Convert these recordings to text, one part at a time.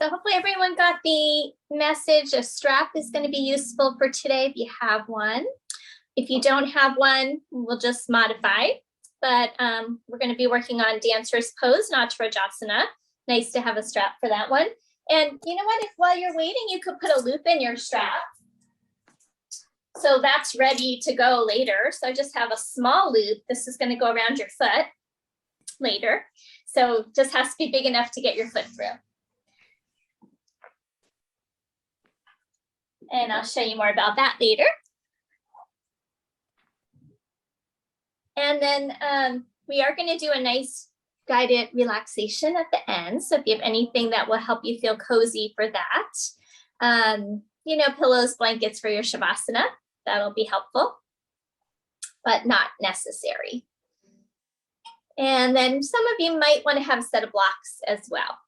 So hopefully everyone got the message. A strap is going to be useful for today if you have one. If you don't have one, we'll just modify. But we're going to be working on Dancer's Pose, Natarajasana. Nice to have a strap for that one. And you know what? If while you're waiting, you could put a loop in your strap. So that's ready to go later. So I just have a small loop. This is going to go around your foot later. So just has to be big enough to get your foot through. And I'll show you more about that later. And then we are going to do a nice guided relaxation at the end. So if you have anything that will help you feel cozy for that, you know, pillows, blankets for your Shavasana, that'll be helpful, but not necessary. And then some of you might want to have a set of blocks as well.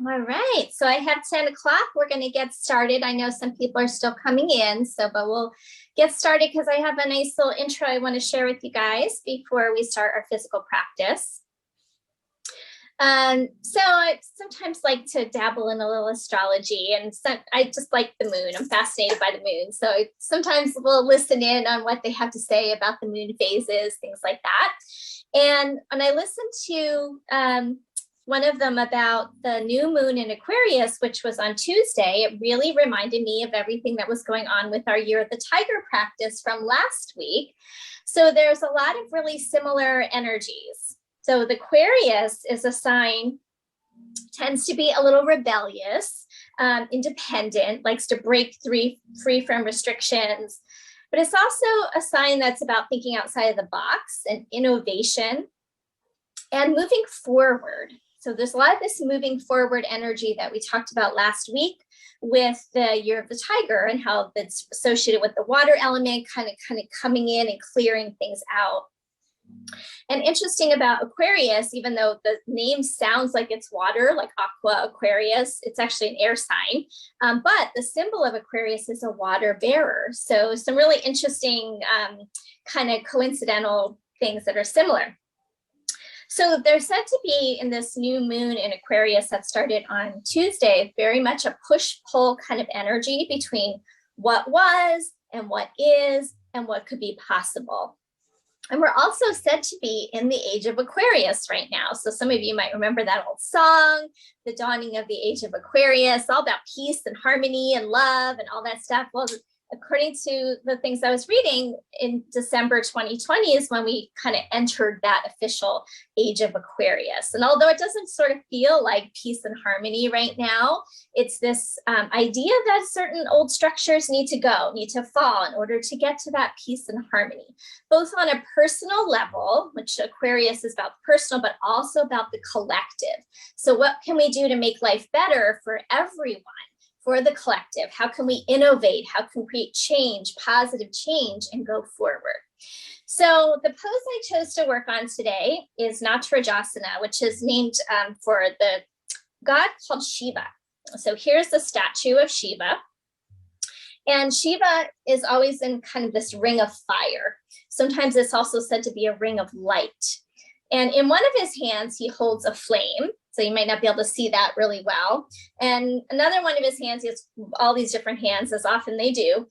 All right, so I have 10 o'clock. We're going to get started. I know some people are still coming in, but we'll get started because I have a nice little intro I want to share with you guys before we start our physical practice. So I sometimes like to dabble in a little astrology, and I just like the moon. I'm fascinated by the moon. So sometimes we'll listen in on what they have to say about the moon phases, things like that. And when I listened to one of them about the new moon in Aquarius, which was on Tuesday, it really reminded me of everything that was going on with our Year of the Tiger practice from last week. So there's a lot of really similar energies. So the Aquarius is a sign, tends to be a little rebellious, independent, likes to break free from restrictions, but it's also a sign that's about thinking outside of the box and innovation and moving forward. So there's a lot of this moving forward energy that we talked about last week with the Year of the Tiger and how it's associated with the water element, kind of coming in and clearing things out. And interesting about Aquarius, even though the name sounds like it's water, like Aqua Aquarius, it's actually an air sign. But the symbol of Aquarius is a water bearer. So some really interesting kind of coincidental things that are similar. So there's said to be in this new moon in Aquarius that started on Tuesday, very much a push-pull kind of energy between what was and what is and what could be possible. And we're also said to be in the age of Aquarius right now. So some of you might remember that old song, The Dawning of the Age of Aquarius, all about peace and harmony and love and all that stuff. Well, according to the things I was reading, in December 2020 is when we kind of entered that official age of Aquarius. And although it doesn't sort of feel like peace and harmony right now, it's this idea that certain old structures need to fall in order to get to that peace and harmony, both on a personal level, which Aquarius is about personal, but also about the collective. So what can we do to make life better for everyone? For the collective? How can we innovate? How can we create change, positive change, and go forward? So the pose I chose to work on today is Natarajasana, which is named for the god called Shiva. So here's the statue of Shiva. And Shiva is always in kind of this ring of fire. Sometimes it's also said to be a ring of light. And in one of his hands, he holds a flame. So you might not be able to see that really well. And another one of his hands, he has all these different hands, as often they do.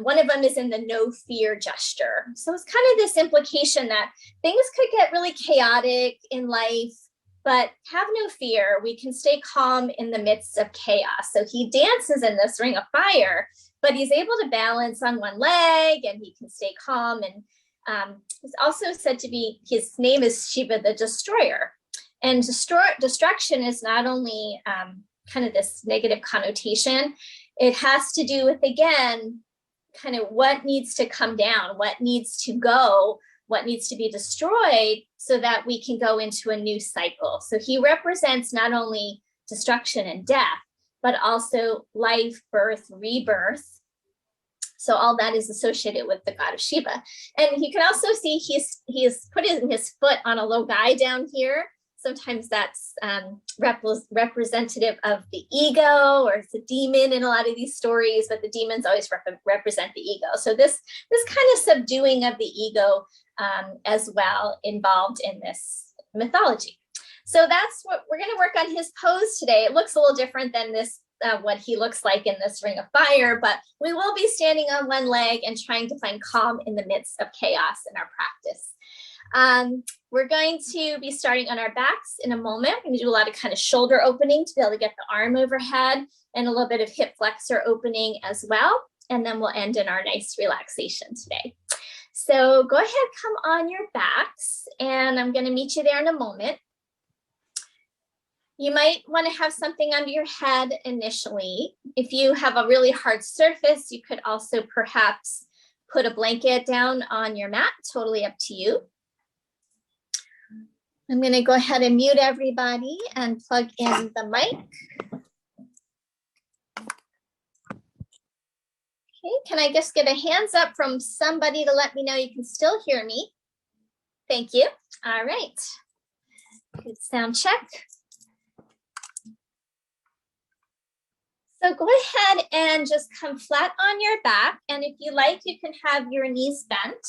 One of them is in the no fear gesture. So it's kind of this implication that things could get really chaotic in life, but have no fear. We can stay calm in the midst of chaos. So he dances in this ring of fire, but he's able to balance on one leg and he can stay calm. And he's also said to be, his name is Shiva the Destroyer. And destruction is not only kind of this negative connotation, It has to do with, again, kind of what needs to come down, what needs to go, what needs to be destroyed so that we can go into a new cycle. So he represents not only destruction and death, but also life, birth, rebirth. So all that is associated with the god of Shiva. And you can also see he's putting his foot on a low guy down here. Sometimes that's representative of the ego, or it's a demon in a lot of these stories, but the demons always represent the ego. So this kind of subduing of the ego as well involved in this mythology. So that's what we're going to work on, his pose today. It looks a little different than this, what he looks like in this ring of fire, but we will be standing on one leg and trying to find calm in the midst of chaos in our practice. We're going to be starting on our backs in a moment. We're going to do a lot of kind of shoulder opening to be able to get the arm overhead, and a little bit of hip flexor opening as well. And then we'll end in our nice relaxation today. So go ahead, come on your backs, and I'm going to meet you there in a moment. You might want to have something under your head initially. If you have a really hard surface, you could also perhaps put a blanket down on your mat, totally up to you. I'm going to go ahead and mute everybody and plug in the mic. Okay, can I just get a hands up from somebody to let me know you can still hear me? Thank you. All right. Good sound check. So go ahead and just come flat on your back. And if you like, you can have your knees bent.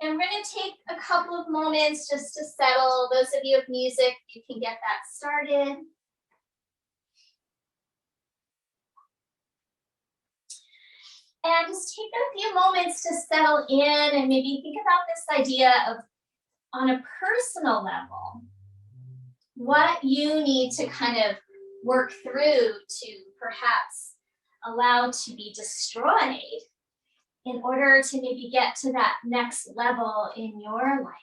And we're going to take a couple of moments just to settle. Those of you with music, you can get that started. And just take a few moments to settle in and maybe think about this idea of, on a personal level, what you need to kind of work through to perhaps allow to be destroyed in order to maybe get to that next level in your life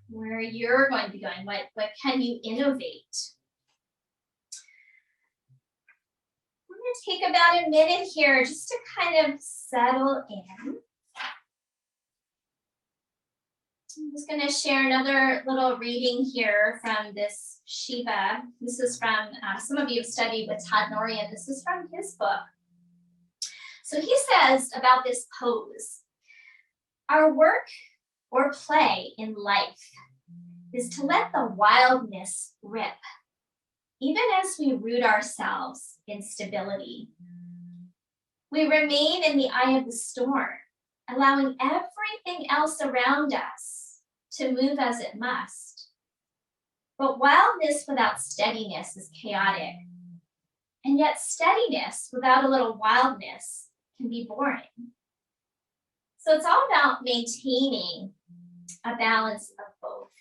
where you're going to be going. What can you innovate? I'm going to take about a minute here just to kind of settle in. I'm just going to share another little reading here from this Shiva. This is from, some of you have studied with Todd Norian. This is from his book. So he says about this pose, our work or play in life is to let the wildness rip, even as we root ourselves in stability. We remain in the eye of the storm, allowing everything else around us to move as it must. But wildness without steadiness is chaotic, and yet steadiness without a little wildness can be boring. So it's all about maintaining a balance of both.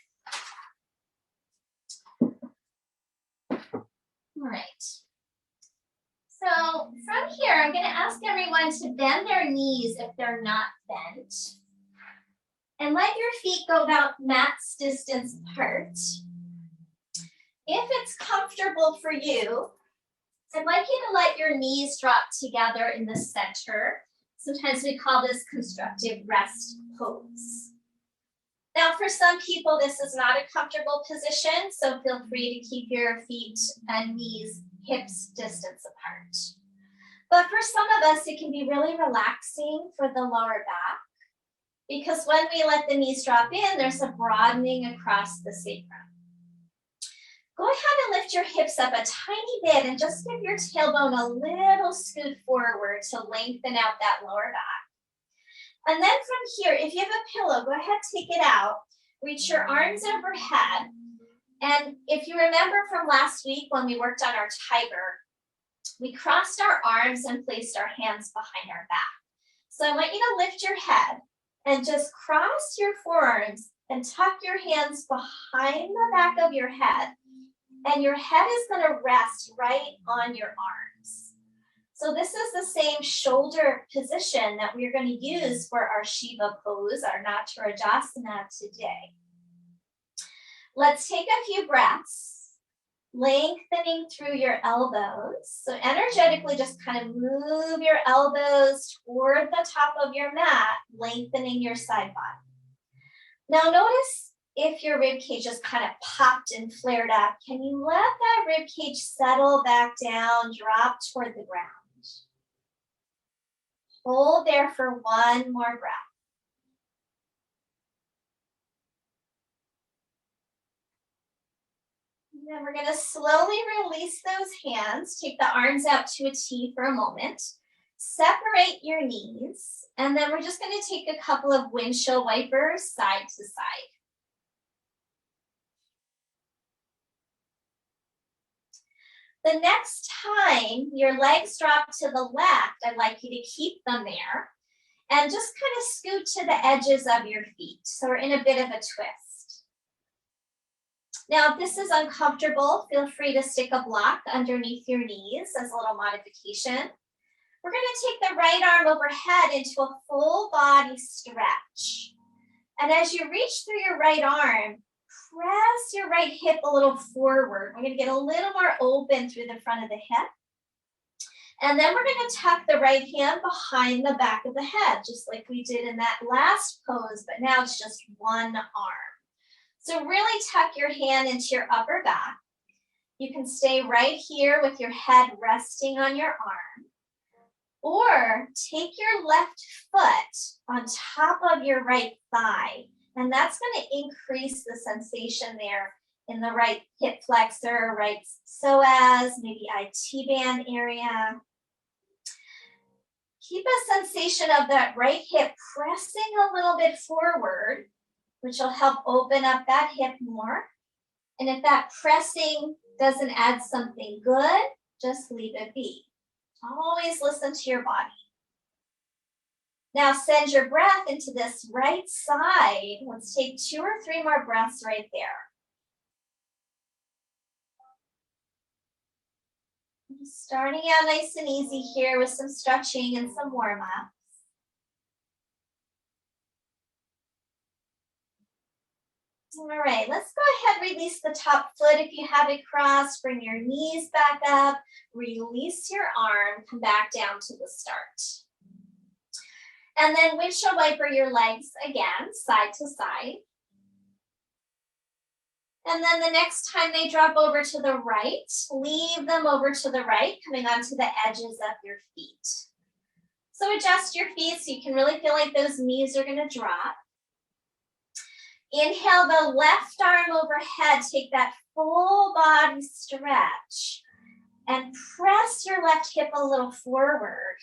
All right. So from here, I'm going to ask everyone to bend their knees if they're not bent. And let your feet go about mat's distance apart. If it's comfortable for you, I'd like you to let your knees drop together in the center. Sometimes we call this constructive rest pose. Now, for some people, this is not a comfortable position, so feel free to keep your feet and knees hips distance apart. But for some of us, it can be really relaxing for the lower back, because when we let the knees drop in, there's a broadening across the sacrum. Go ahead and lift your hips up a tiny bit and just give your tailbone a little scoot forward to lengthen out that lower back. And then from here, if you have a pillow, go ahead, take it out, reach your arms overhead. And if you remember from last week when we worked on our tiger, we crossed our arms and placed our hands behind our back. So I want you to lift your head and just cross your forearms and tuck your hands behind the back of your head. And your head is going to rest right on your arms. So this is the same shoulder position that we're going to use for our Shiva pose, our Natarajasana today. Let's take a few breaths. Lengthening through your elbows. So energetically just kind of move your elbows toward the top of your mat, lengthening your side body. Now notice if your rib cage just kind of popped and flared up, can you let that rib cage settle back down, drop toward the ground? Hold there for one more breath. And then we're going to slowly release those hands. Take the arms out to a T for a moment. Separate your knees. And then we're just going to take a couple of windshield wipers side to side. The next time your legs drop to the left, I'd like you to keep them there and just kind of scoot to the edges of your feet. So we're in a bit of a twist. Now, if this is uncomfortable, feel free to stick a block underneath your knees as a little modification. We're going to take the right arm overhead into a full body stretch. And as you reach through your right arm, press your right hip a little forward. We're going to get a little more open through the front of the hip. And then we're going to tuck the right hand behind the back of the head, just like we did in that last pose, but now it's just one arm. So really tuck your hand into your upper back. You can stay right here with your head resting on your arm. Or take your left foot on top of your right thigh. And that's going to increase the sensation there in the right hip flexor, right psoas, maybe IT band area. Keep a sensation of that right hip pressing a little bit forward, which will help open up that hip more. And if that pressing doesn't add something good, just leave it be. Always listen to your body. Now send your breath into this right side. Let's take 2 or 3 more breaths right there. Starting out nice and easy here with some stretching and some warm-ups. All right, let's go ahead, release the top foot if you have it crossed, bring your knees back up, release your arm, come back down to the start. And then windshield wiper your legs again, side to side. And then the next time they drop over to the right, leave them over to the right, coming onto the edges of your feet. So adjust your feet so you can really feel like those knees are going to drop. Inhale the left arm overhead, take that full body stretch and press your left hip a little forward,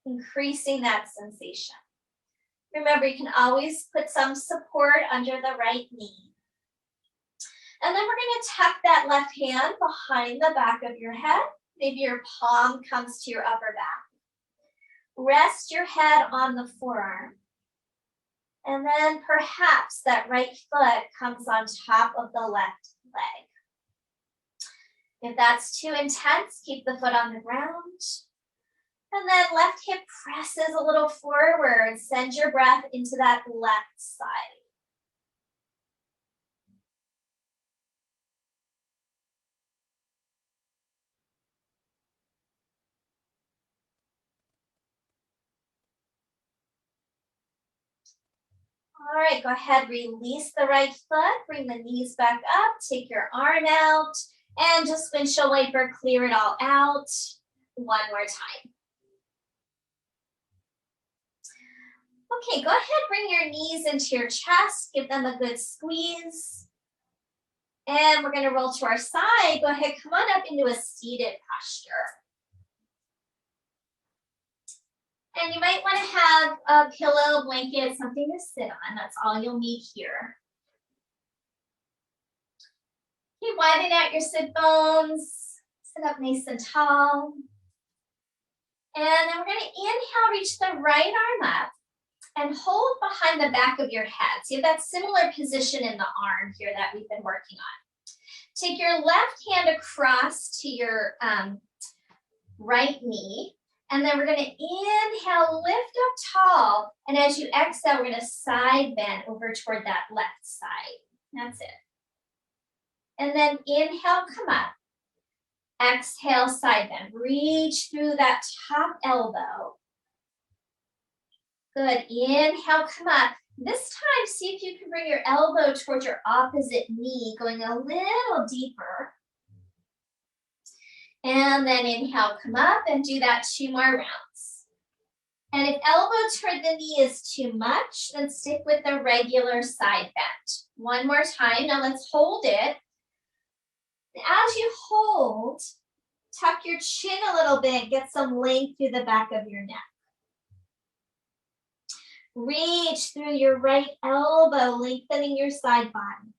increasing that sensation. Remember, you can always put some support under the right knee. And then we're going to tuck that left hand behind the back of your head. Maybe your palm comes to your upper back. Rest your head on the forearm. And then perhaps that right foot comes on top of the left leg. If that's too intense, keep the foot on the ground. And then left hip presses a little forward. Send your breath into that left side. All right, go ahead, release the right foot, bring the knees back up, take your arm out, and just windshield wiper, clear it all out. One more time. Okay, go ahead, bring your knees into your chest, give them a good squeeze. And we're gonna roll to our side. Go ahead, come on up into a seated posture. And you might want to have a pillow, blanket, something to sit on. That's all you'll need here. Okay, widen out your sit bones. Sit up nice and tall. And then we're going to inhale, reach the right arm up and hold behind the back of your head. So you have that similar position in the arm here that we've been working on. Take your left hand across to your right knee. And then we're going to inhale, lift up tall. And as you exhale, we're going to side bend over toward that left side. That's it. And then inhale, come up. Exhale, side bend. Reach through that top elbow. Good. Inhale, come up. This time, see if you can bring your elbow towards your opposite knee, going a little deeper. And then inhale, come up and do that 2 more rounds. And if elbow toward the knee is too much, then stick with the regular side bend. 1 more time. Now let's hold it. As you hold, tuck your chin a little bit, get some length through the back of your neck. Reach through your right elbow, lengthening your side body.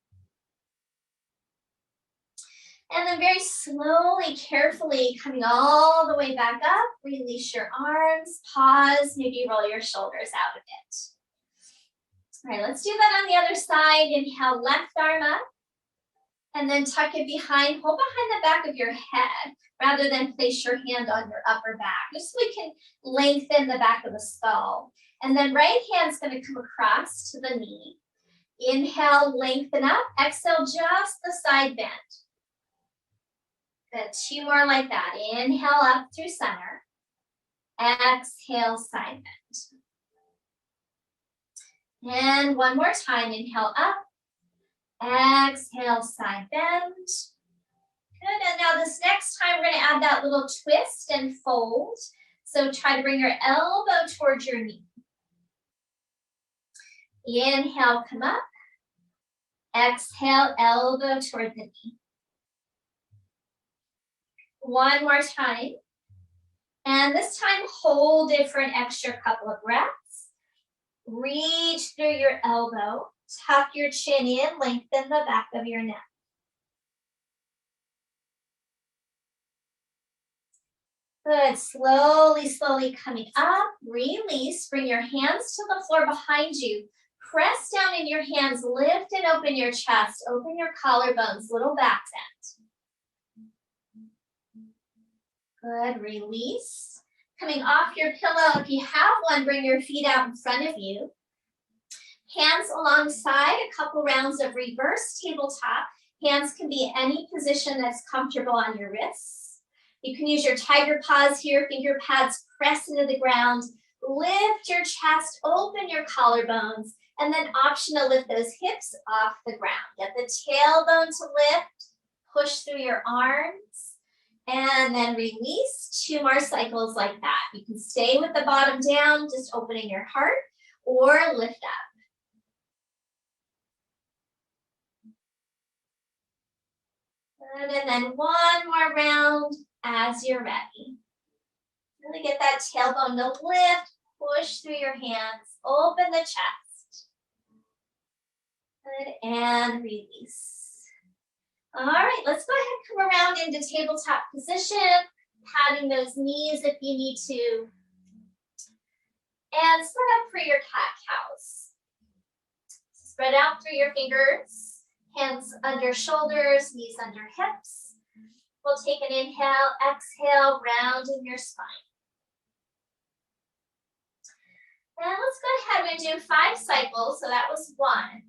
And then very slowly, carefully, coming all the way back up, release your arms, pause, maybe roll your shoulders out a bit. All right, let's do that on the other side. Inhale, left arm up, and then tuck it behind, hold behind the back of your head, rather than place your hand on your upper back, just so we can lengthen the back of the skull. And then right hand's gonna come across to the knee. Inhale, lengthen up, exhale, just the side bend. Good, 2 more like that. Inhale up through center. Exhale, side bend. And 1 more time, inhale up. Exhale, side bend. Good, and now this next time we're gonna add that little twist and fold. So try to bring your elbow towards your knee. Inhale, come up. Exhale, elbow toward the knee. 1 more time. And this time, hold it for an extra couple of breaths. Reach through your elbow. Tuck your chin in, lengthen the back of your neck. Good, slowly, slowly coming up. Release, bring your hands to the floor behind you. Press down in your hands, lift and open your chest, open your collarbones, little back bend. Good, release. Coming off your pillow, if you have one, bring your feet out in front of you. Hands alongside, a couple rounds of reverse tabletop. Hands can be any position that's comfortable on your wrists. You can use your tiger paws here, finger pads press into the ground. Lift your chest, open your collarbones, and then optional lift those hips off the ground. Get the tailbone to lift, push through your arms, and then release. 2 more cycles like that. You can stay with the bottom down, just opening your heart, or lift up. Good, and then 1 more round as you're ready. Really get that tailbone to lift, push through your hands, open the chest. Good, and release. All right, let's go ahead and come around into tabletop position, patting those knees if you need to. And set up for your cat-cows. Spread out through your fingers, hands under shoulders, knees under hips. We'll take an inhale, exhale, rounding your spine. And let's go ahead and do 5 cycles. So that was 1.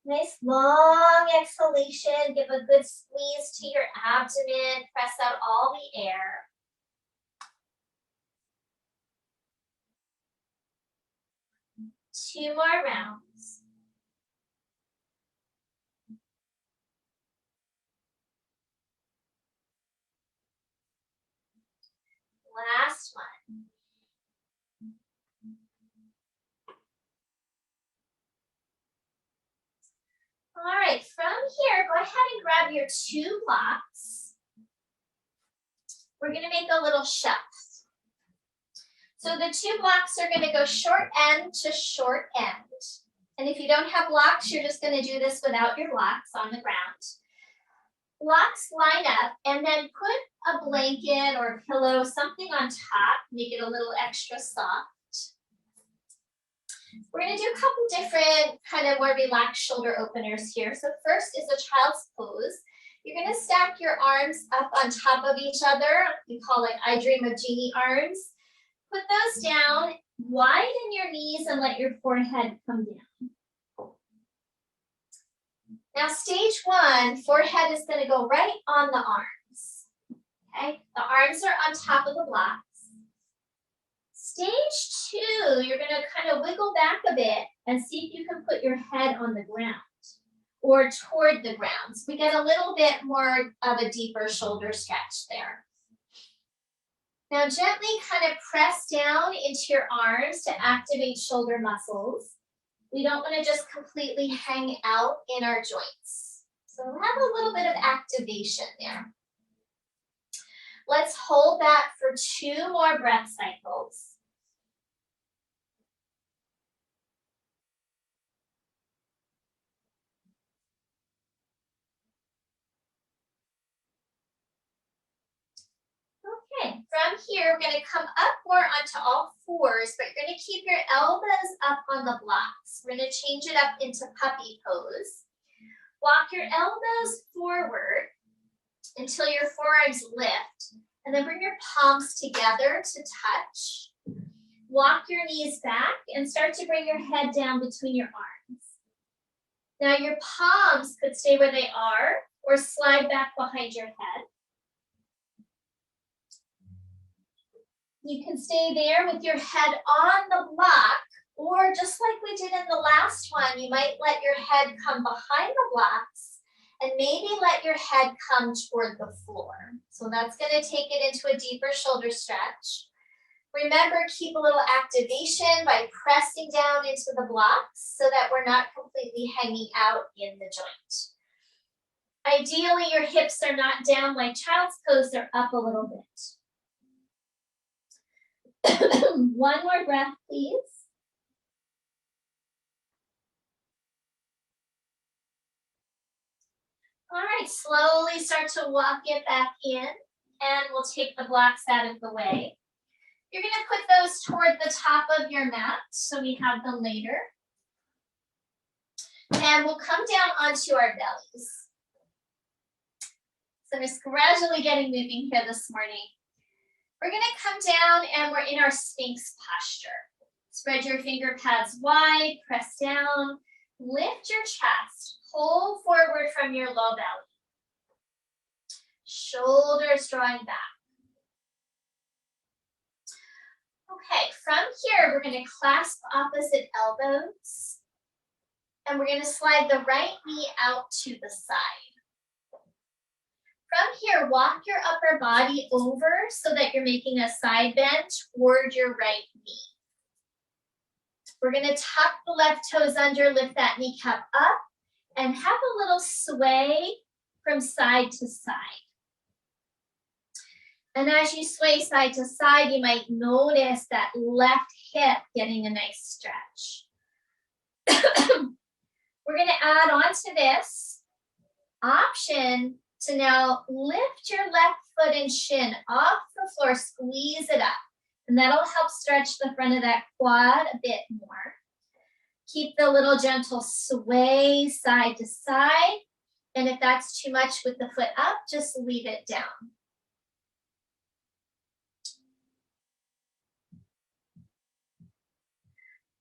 Nice long exhalation. Give a good squeeze to your abdomen. Press out all the air. Two more rounds. Last one. All right, from here, go ahead and grab your 2 blocks. We're going to make a little shelf. So the 2 blocks are going to go short end to short end. And if you don't have blocks, you're just going to do this without your blocks on the ground. Blocks line up, and then put a blanket or a pillow, something on top, make it a little extra soft. We're going to do a couple different kind of more relaxed shoulder openers here. So first is a child's pose. You're going to stack your arms up on top of each other. We call it I Dream of Jeannie arms. Put those down, widen your knees and let your forehead come down. Now, stage one, forehead is going to go right on the arms. Okay, the arms are on top of the blocks. Stage two, you're going to kind of wiggle back a bit and see if you can put your head on the ground or toward the ground. So we get a little bit more of a deeper shoulder stretch there. Now, gently kind of press down into your arms to activate shoulder muscles. We don't want to just completely hang out in our joints. So we'll have a little bit of activation there. Let's hold that for 2 more breath cycles. Okay, from here, we're going to come up more onto all fours, but you're going to keep your elbows up on the blocks. We're going to change it up into puppy pose. Walk your elbows forward until your forearms lift, and then bring your palms together to touch. Walk your knees back and start to bring your head down between your arms. Now your palms could stay where they are or slide back behind your head. You can stay there with your head on the block, or just like we did in the last one, you might let your head come behind the blocks and maybe let your head come toward the floor. So that's going to take it into a deeper shoulder stretch. Remember, keep a little activation by pressing down into the blocks so that we're not completely hanging out in the joint. Ideally, your hips are not down like child's pose, they're up a little bit. One more breath, please. All right, slowly start to walk it back in, and we'll take the blocks out of the way. You're going to put those toward the top of your mat, so we have them later. And we'll come down onto our bellies. So we're just gradually getting moving here this morning. We're going to come down and we're in our Sphinx posture. Spread your finger pads wide, press down, lift your chest, pull forward from your low belly. Shoulders drawing back. Okay, from here, we're going to clasp opposite elbows, and we're going to slide the right knee out to the side. From here, walk your upper body over so that you're making a side bend toward your right knee. We're going to tuck the left toes under, lift that kneecap up, and have a little sway from side to side. And as you sway side to side, you might notice that left hip getting a nice stretch. We're going to add on to this option to now lift your left foot and shin off the floor, squeeze it up. And that'll help stretch the front of that quad a bit more. Keep the little gentle sway side to side. And if that's too much with the foot up, just leave it down.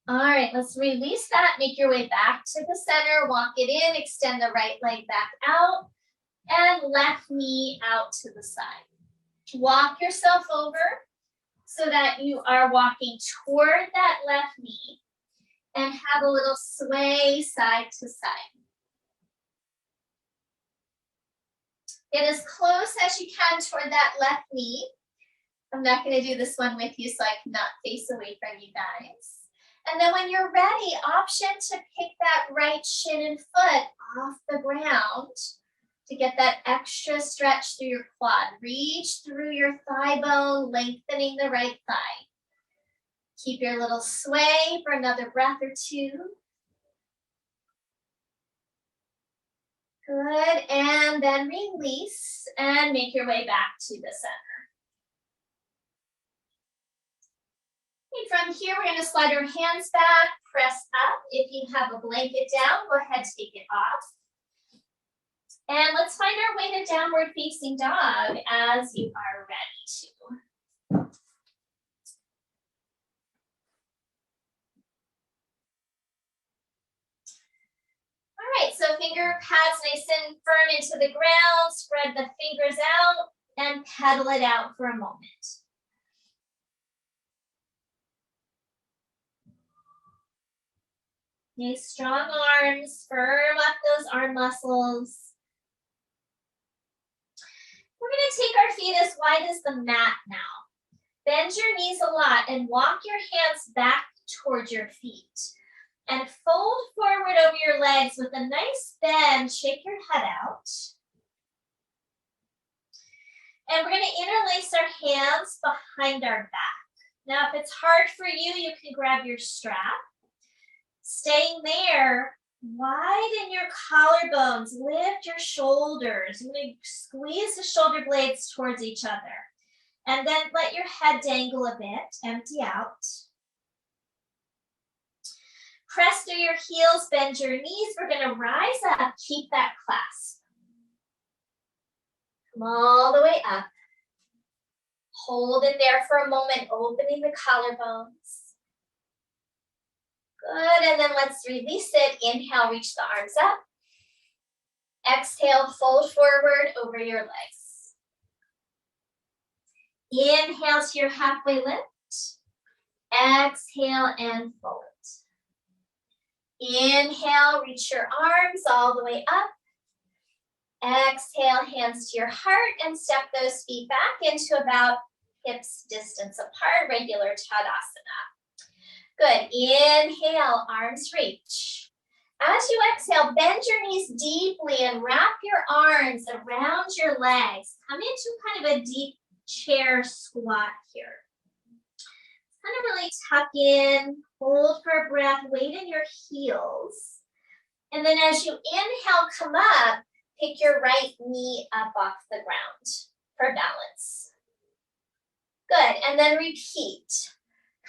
All right, let's release that. Make your way back to the center. Walk it in. Extend the right leg back out. And left knee out to the side. Walk yourself over so that you are walking toward that left knee and have a little sway side to side. Get as close as you can toward that left knee. I'm not going to do this one with you so I cannot face away from you guys. And then when you're ready, option to pick that right shin and foot off the ground to get that extra stretch through your quad. Reach through your thigh bone, lengthening the right thigh. Keep your little sway for another breath or two. Good, and then release and make your way back to the center. Okay, from here, we're going to slide our hands back, press up. If you have a blanket down, go ahead, take it off. And let's find our way to downward facing dog as you are ready to. All right, so finger pads nice and firm into the ground, spread the fingers out, and pedal it out for a moment. Nice strong arms, firm up those arm muscles. We're gonna take our feet as wide as the mat now. Bend your knees a lot and walk your hands back towards your feet. And fold forward over your legs with a nice bend. Shake your head out. And we're going to interlace our hands behind our back. Now, if it's hard for you, you can grab your strap. Staying there, widen your collarbones, lift your shoulders. You're going to squeeze the shoulder blades towards each other. And then let your head dangle a bit, empty out. Press through your heels, bend your knees. We're going to rise up, keep that clasp. Come all the way up. Hold it there for a moment, opening the collarbones. Good, and then let's release it. Inhale, reach the arms up. Exhale, fold forward over your legs. Inhale to your halfway lift. Exhale and fold. Inhale, reach your arms all the way up. Exhale, hands to your heart and step those feet back into about hips distance apart, regular Tadasana. Good, inhale, arms reach. As you exhale, bend your knees deeply and wrap your arms around your legs. Come into kind of a deep chair squat here. Kind of really tuck in, hold for a breath, weight in your heels. And then as you inhale, come up, pick your right knee up off the ground for balance. Good, and then repeat.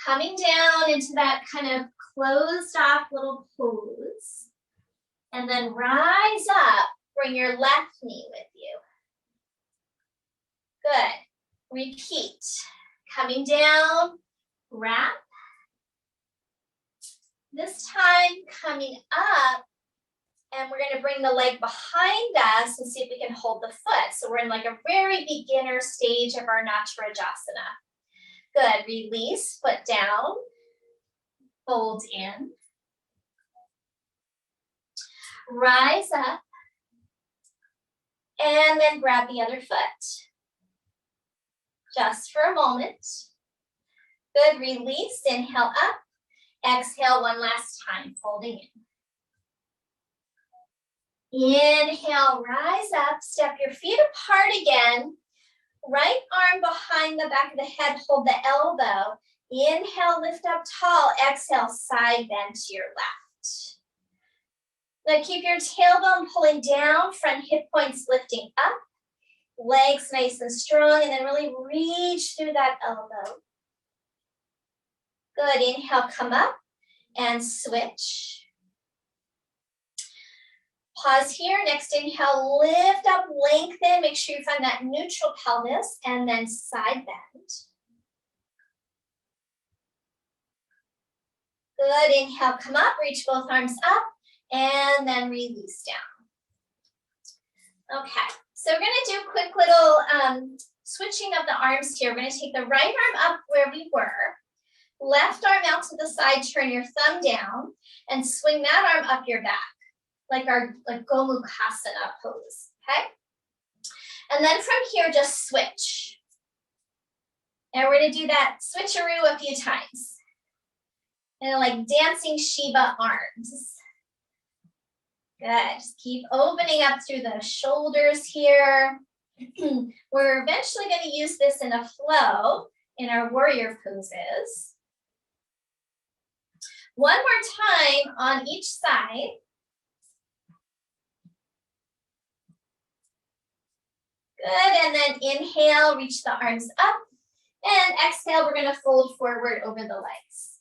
Coming down into that kind of closed off little pose. And then rise up, bring your left knee with you. Good, repeat. Coming down, wrap. This time coming up, and we're going to bring the leg behind us and see if we can hold the foot. So we're in like a very beginner stage of our Naturajasana. Good, release, foot down, fold in. Rise up, and then grab the other foot. Just for a moment. Good, release, inhale up. Exhale one last time, folding in. Inhale, rise up, step your feet apart again. Right arm behind the back of the head, hold the elbow. Inhale, lift up tall. Exhale, side bend to your left. Now keep your tailbone pulling down, front hip points lifting up. Legs nice and strong, and then really reach through that elbow. Good, inhale, come up and switch. Pause here, next inhale, lift up, lengthen, make sure you find that neutral pelvis, and then side bend. Good, inhale, come up, reach both arms up, and then release down. Okay, so we're gonna do a quick little switching of the arms here. We're gonna take the right arm up where we were, left arm out to the side, turn your thumb down, and swing that arm up your back, like our Gomukhasana pose, okay? And then from here, just switch. And we're gonna do that switcheroo a few times. And like dancing Shiva arms. Good, just keep opening up through the shoulders here. We're eventually gonna use this in a flow in our warrior poses. One more time on each side. Good, and then inhale, reach the arms up, and exhale, we're gonna fold forward over the legs.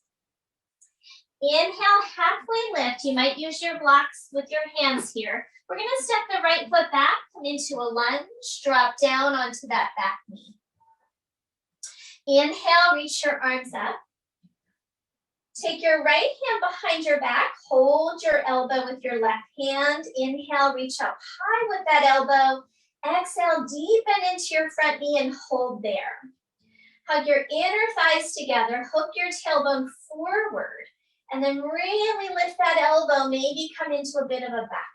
Inhale, halfway lift. You might use your blocks with your hands here. We're gonna step the right foot back, come into a lunge, drop down onto that back knee. Inhale, reach your arms up. Take your right hand behind your back, hold your elbow with your left hand. Inhale, reach up high with that elbow. Exhale, deepen into your front knee and hold there. Hug your inner thighs together, hook your tailbone forward, and then really lift that elbow, maybe come into a bit of a back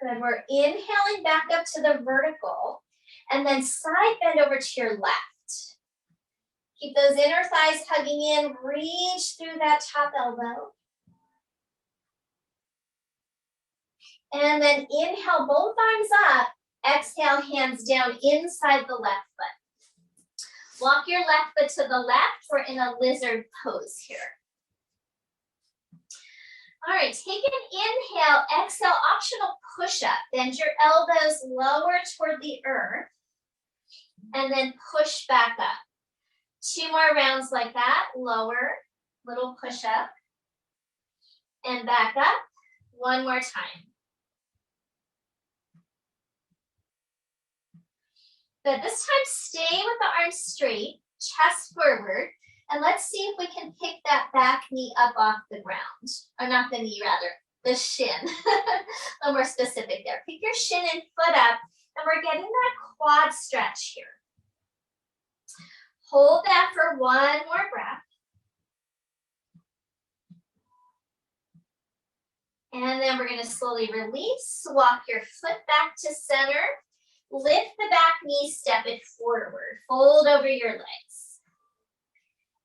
bend. Good, we're inhaling back up to the vertical, and then side bend over to your left. Keep those inner thighs hugging in, reach through that top elbow. And then inhale, both arms up. Exhale, hands down inside the left foot. Walk your left foot to the left. We're in a lizard pose here. All right, take an inhale, exhale, optional push-up. Bend your elbows lower toward the earth. And then push back up. 2 more rounds like that. Lower, little push-up. And back up. 1 more time. Good, this time stay with the arms straight, chest forward, and let's see if we can pick that back knee up off the ground. Or not the knee, rather, the shin. A little more specific there. Pick your shin and foot up, and we're getting that quad stretch here. Hold that for 1 more breath. And then we're going to slowly release, walk your foot back to center. Lift the back knee, step it forward. Fold over your legs.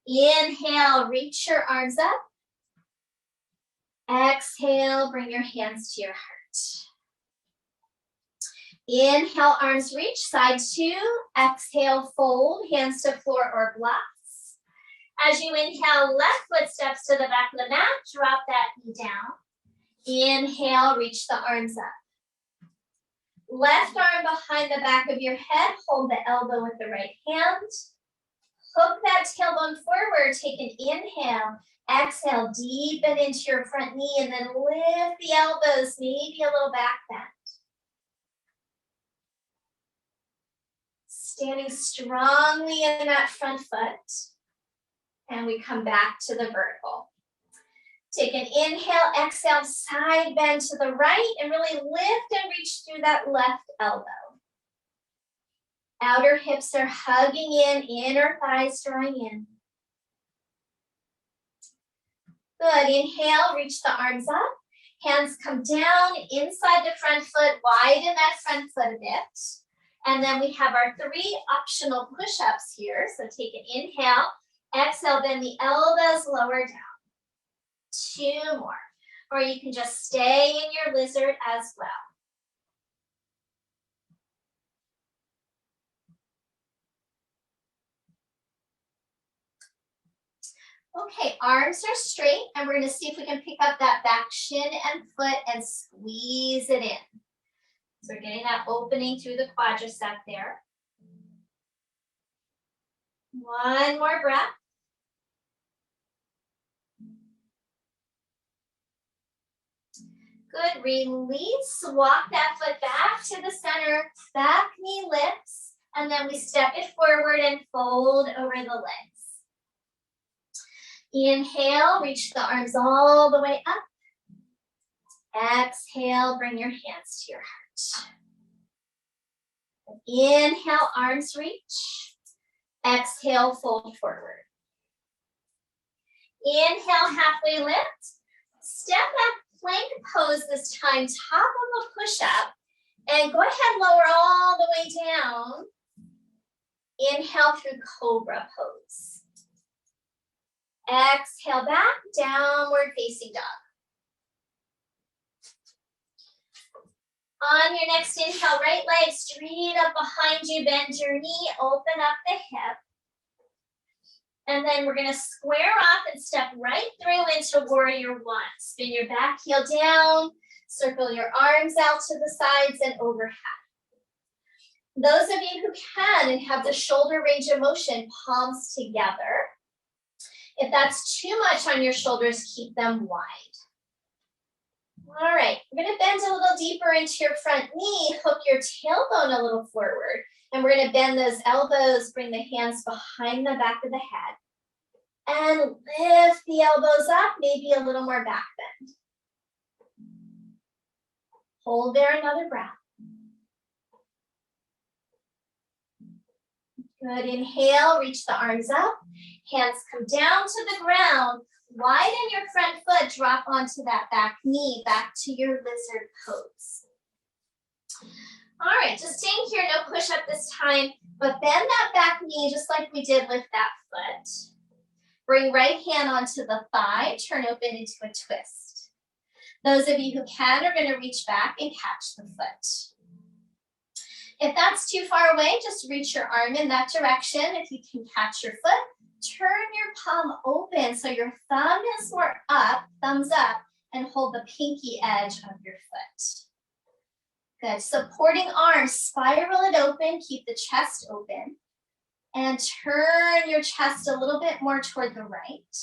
Inhale, reach your arms up. Exhale, bring your hands to your heart. Inhale, arms reach, side 2. Exhale, fold, hands to floor or blocks. As you inhale, left foot steps to the back of the mat. Drop that knee down. Inhale, reach the arms up. Left arm behind the back of your head. Hold the elbow with the right hand. Hook that tailbone forward. Take an inhale. Exhale, deepen into your front knee and then lift the elbows, maybe a little back bend. Standing strongly in that front foot. And we come back to the vertical. Take an inhale, exhale, side bend to the right and really lift and reach through that left elbow. Outer hips are hugging in, inner thighs drawing in. Good, inhale, reach the arms up. Hands come down inside the front foot, widen that front foot a bit. And then we have our 3 optional push-ups here. So take an inhale, exhale, bend the elbows lower down. 2 more, or you can just stay in your lizard as well. Okay, arms are straight, and we're going to see if we can pick up that back shin and foot and squeeze it in. So we're getting that opening through the quadricep there. 1 more breath. Good, release, walk that foot back to the center, back knee lifts, and then we step it forward and fold over the legs. Inhale, reach the arms all the way up. Exhale, bring your hands to your heart. Inhale, arms reach. Exhale, fold forward. Inhale, halfway lift. Step back. Plank pose this time, top of a push-up, and go ahead, lower all the way down. Inhale through cobra pose. Exhale back, downward facing dog. On your next inhale, right leg straight up behind you, bend your knee, open up the hip. And then we're going to square off and step right through into warrior 1. Spin your back heel down, circle your arms out to the sides and overhead. Those of you who can and have the shoulder range of motion, palms together. If that's too much on your shoulders, keep them wide. All right, we're going to bend a little little deeper into your front knee, hook your tailbone a little forward. And we're going to bend those elbows, bring the hands behind the back of the head. And lift the elbows up, maybe a little more back bend. Hold there, another breath. Good, inhale, reach the arms up. Hands come down to the ground. Widen your front foot, drop onto that back knee, back to your lizard pose. All right, just staying here, no push up this time, but bend that back knee just like we did, lift that foot. Bring right hand onto the thigh, turn open into a twist. Those of you who can are gonna reach back and catch the foot. If that's too far away, just reach your arm in that direction. If you can catch your foot, turn your palm open so your thumb is more up, thumbs up, and hold the pinky edge of your foot. Good, supporting arms, spiral it open, keep the chest open, and turn your chest a little bit more toward the right.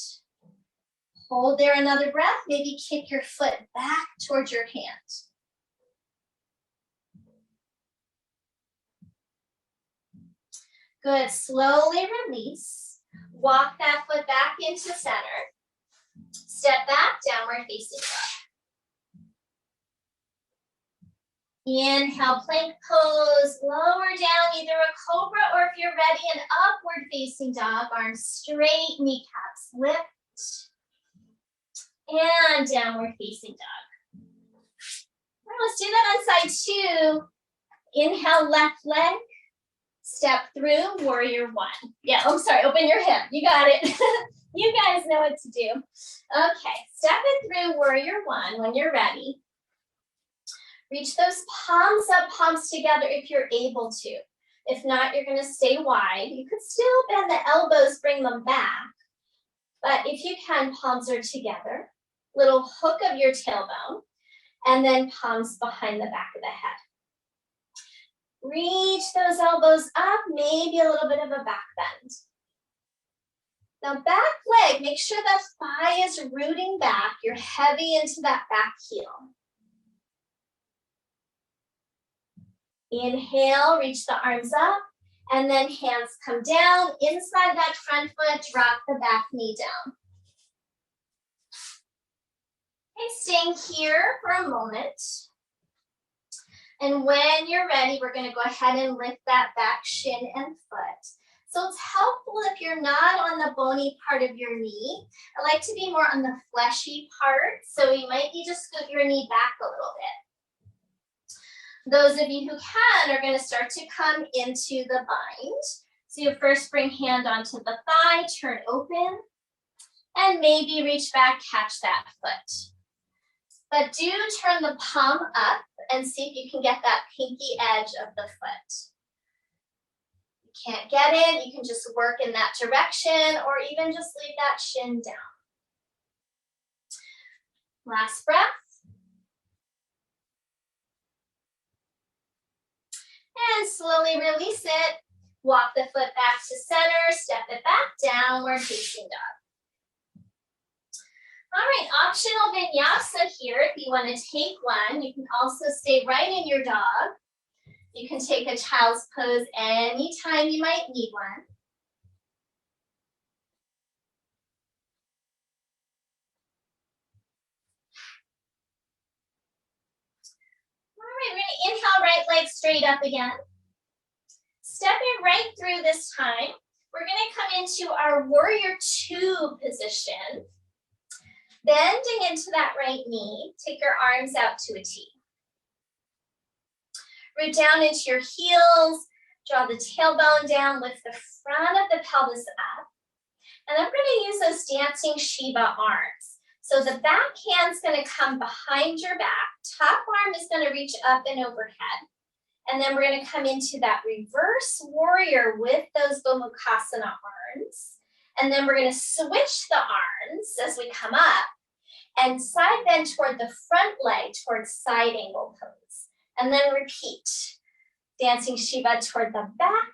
Hold there another breath, maybe kick your foot back towards your hand. Good, slowly release. Walk that foot back into center. Step back, downward facing dog. Inhale, plank pose. Lower down, either a cobra or if you're ready, an upward facing dog. Arms straight, kneecaps lift. And downward facing dog. All right, let's do that on side 2. Inhale, left leg. Step through, warrior 1. Yeah, I'm sorry, open your hip. You got it. You guys know what to do. Okay, step it through, warrior 1 when you're ready. Reach those palms up, palms together if you're able to. If not, you're gonna stay wide. You could still bend the elbows, bring them back. But if you can, palms are together. Little hook of your tailbone, and then palms behind the back of the head. Reach those elbows up, maybe a little bit of a back bend. Now back leg, make sure that thigh is rooting back. You're heavy into that back heel. Inhale, reach the arms up, and then hands come down. Inside that front foot, drop the back knee down. Okay, staying here for a moment. And when you're ready, we're gonna go ahead and lift that back shin and foot. So it's helpful if you're not on the bony part of your knee. I like to be more on the fleshy part. So you might need to scoot your knee back a little bit. Those of you who can are gonna start to come into the bind. So you first bring hand onto the thigh, turn open, and maybe reach back, catch that foot. But do turn the palm up and see if you can get that pinky edge of the foot. You can't get it, you can just work in that direction or even just leave that shin down. Last breath. And slowly release it. Walk the foot back to center, step it back, downward facing dog. All right, optional vinyasa here. If you want to take one, you can also stay right in your dog. You can take a child's pose anytime you might need one. All right, we're going to inhale, right leg straight up again. Stepping right through this time, we're going to come into our warrior 2 position. Bending into that right knee, take your arms out to a T. Root down into your heels, draw the tailbone down, lift the front of the pelvis up. And I'm going to use those dancing Shiva arms. So the back hand's going to come behind your back, top arm is going to reach up and overhead. And then we're going to come into that reverse warrior with those Gomukhasana arms. And then we're going to switch the arms as we come up and side bend toward the front leg towards side angle pose. And then repeat. Dancing Shiva toward the back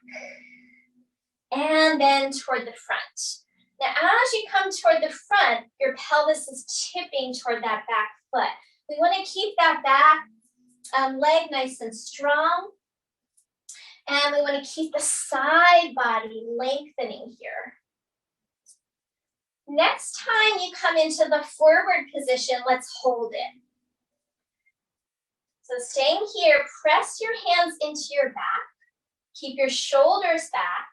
and then toward the front. Now, as you come toward the front, your pelvis is tipping toward that back foot. We want to keep that back leg nice and strong. And we want to keep the side body lengthening here. Next time you come into the forward position, let's hold it. So staying here, press your hands into your back. Keep your shoulders back.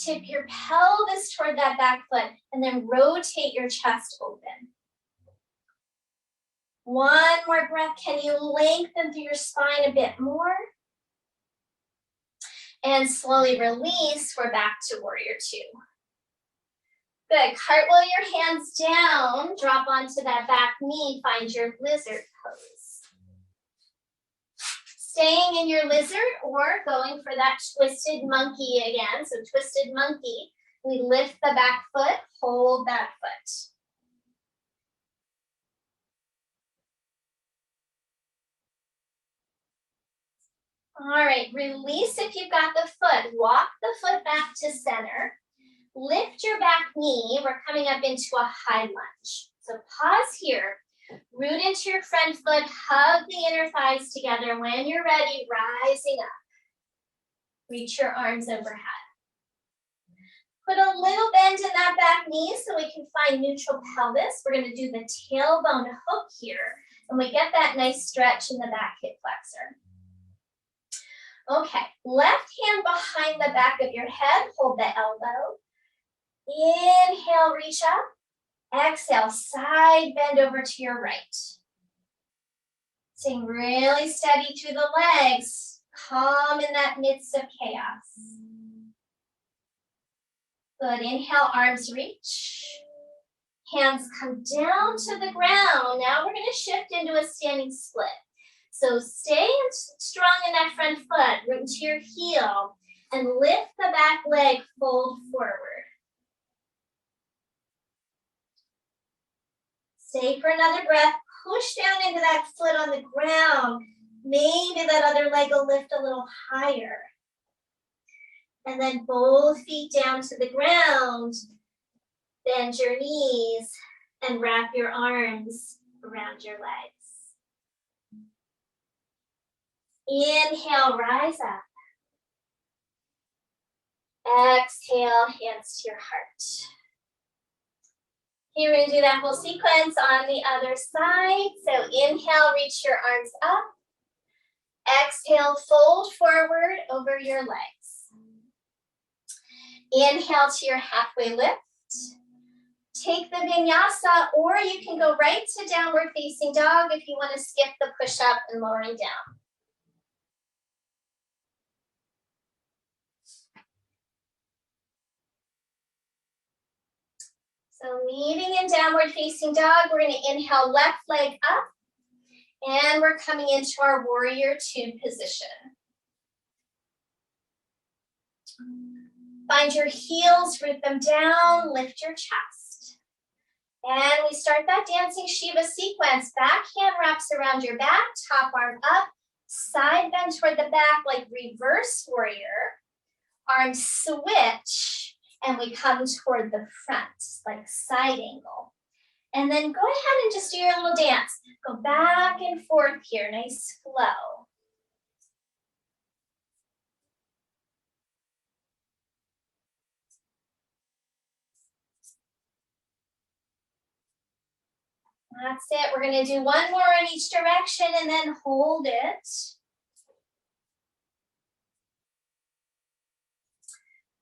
Tip your pelvis toward that back foot, and then rotate your chest open. One more breath. Can you lengthen through your spine a bit more? And slowly release. We're back to warrior two. Good. Cartwheel your hands down. Drop onto that back knee. Find your lizard pose. Staying in your lizard or going for that twisted monkey again. So twisted monkey. We lift the back foot. Hold that foot. All right, release if you've got the foot. Walk the foot back to center. Lift your back knee. We're coming up into a high lunge. So pause here. Root into your front foot. Hug the inner thighs together. When you're ready, rising up. Reach your arms overhead. Put a little bend in that back knee so we can find neutral pelvis. We're going to do the tailbone hook here. And we get that nice stretch in the back hip flexor. Okay, left hand behind the back of your head, hold the elbow. Inhale, reach up. Exhale, side bend over to your right. Staying really steady through the legs, calm in that midst of chaos. Good, inhale, arms reach. Hands come down to the ground. Now we're going to shift into a standing split. So stay strong in that front foot, root into your heel, and lift the back leg, fold forward. Stay for another breath, push down into that foot on the ground. Maybe that other leg will lift a little higher. And then both feet down to the ground. Bend your knees and wrap your arms around your legs. Inhale, rise up. Exhale, hands to your heart. Here we're going to do that whole sequence on the other side. So inhale, reach your arms up. Exhale, fold forward over your legs. Inhale to your halfway lift. Take the vinyasa, or you can go right to downward facing dog if you want to skip the push-up and lowering down. So leaving in downward facing dog, we're going to inhale left leg up, and we're coming into our warrior two position. Find your heels, root them down, lift your chest. And we start that dancing Shiva sequence. Back hand wraps around your back, top arm up, side bend toward the back like reverse warrior. Arms switch, and we come toward the front, like side angle. And then go ahead and just do your little dance. Go back and forth here, nice flow. That's it. We're going to do one more in each direction and then hold it.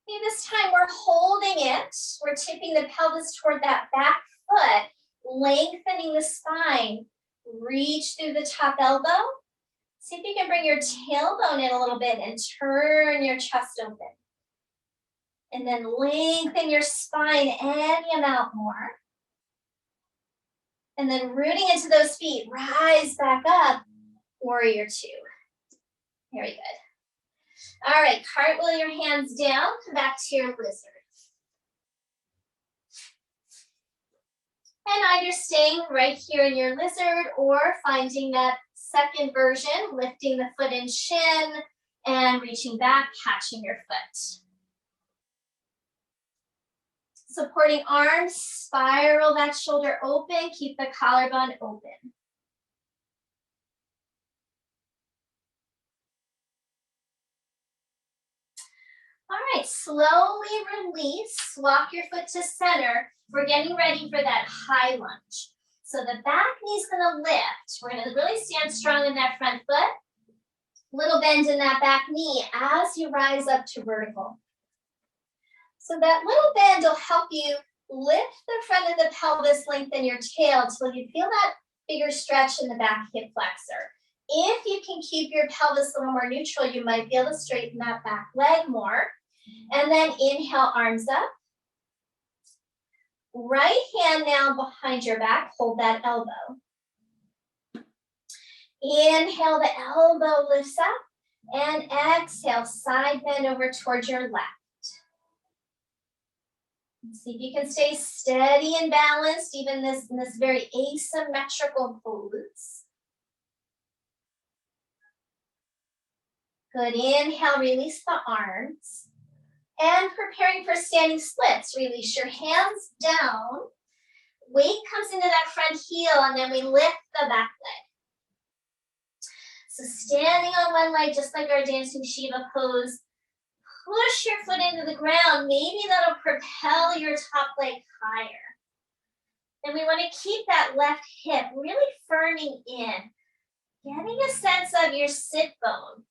Okay, this time we're holding it. We're tipping the pelvis toward that back foot, lengthening the spine. Reach through the top elbow. See if you can bring your tailbone in a little bit and turn your chest open. And then lengthen your spine and your mouth more. And then rooting into those feet, rise back up, warrior two. Very good. All right, cartwheel your hands down, come back to your lizard. And either staying right here in your lizard or finding that second version, lifting the foot and shin and reaching back, catching your foot. Supporting arms, spiral that shoulder open, keep the collarbone open. right, slowly release, walk your foot to center. We're getting ready for that high lunge. So the back knee's gonna lift. We're gonna really stand strong in that front foot. Little bend in that back knee as you rise up to vertical. So that little bend will help you lift the front of the pelvis, lengthen your tail until you feel that bigger stretch in the back hip flexor. If you can keep your pelvis a little more neutral, you might be able to straighten that back leg more. And then inhale, arms up. Right hand now behind your back, hold that elbow. Inhale, the elbow lifts up. And exhale, side bend over towards your left. See if you can stay steady and balanced, even in this very asymmetrical pose. Good, inhale, release the arms. And preparing for standing splits, release your hands down. Weight comes into that front heel, and then we lift the back leg. So standing on one leg, just like our dancing Shiva pose, push your foot into the ground. Maybe that'll propel your top leg higher. And we want to keep that left hip really firming in, getting a sense of your sit bone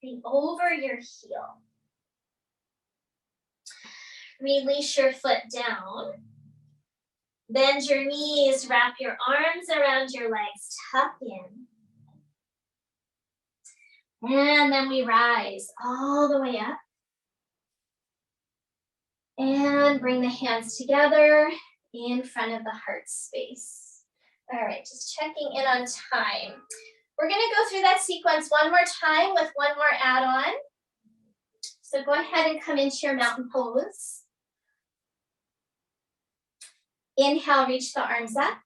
being over your heel. Release your foot down. Bend your knees, wrap your arms around your legs, tuck in. And then we rise all the way up. And bring the hands together in front of the heart space. All right, just checking in on time. We're gonna go through that sequence one more time with one more add-on. So go ahead and come into your mountain pose. Inhale, reach the arms up.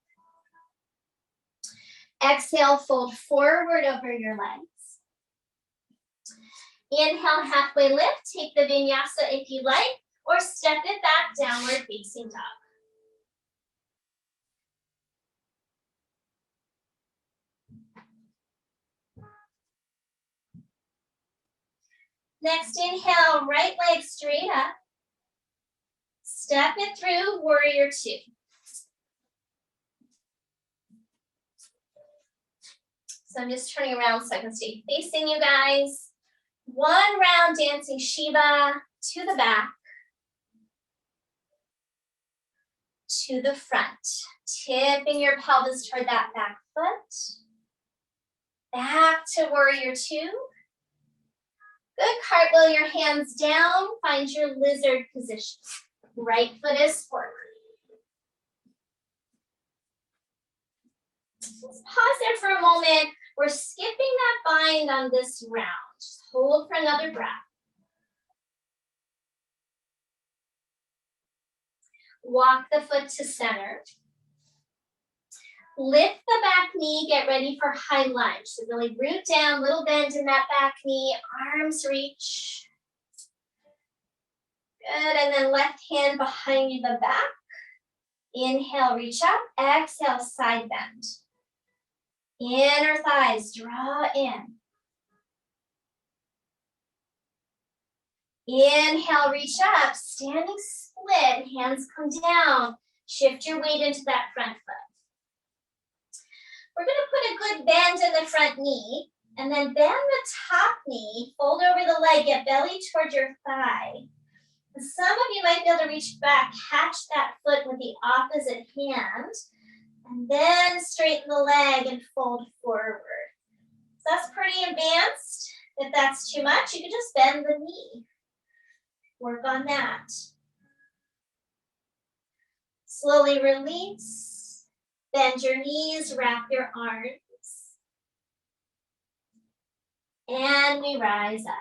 Exhale, fold forward over your legs. Inhale, halfway lift. Take the vinyasa if you like, or step it back, downward facing dog. Next, inhale, right leg straight up. Step it through, warrior two. So I'm just turning around so I can stay facing you guys. One round dancing Shiva to the back, to the front. Tipping your pelvis toward that back foot. Back to warrior two. Good, cartwheel your hands down, find your lizard position. Right foot is forward. Just pause there for a moment. We're skipping that bind on this round. Just hold for another breath. Walk the foot to center. Lift the back knee, get ready for high lunge. So really root down, little bend in that back knee, arms reach. Good, and then left hand behind you, the back. Inhale, reach up. Exhale, side bend. Inner thighs, draw in. Inhale, reach up, standing split, hands come down. Shift your weight into that front foot. We're gonna put a good bend in the front knee, and then bend the top knee, fold over the leg, get belly toward your thigh. And some of you might be able to reach back, catch that foot with the opposite hand, and then straighten the leg and fold forward. So that's pretty advanced. If that's too much, you can just bend the knee. Work on that. Slowly release. Bend your knees, wrap your arms. And we rise up.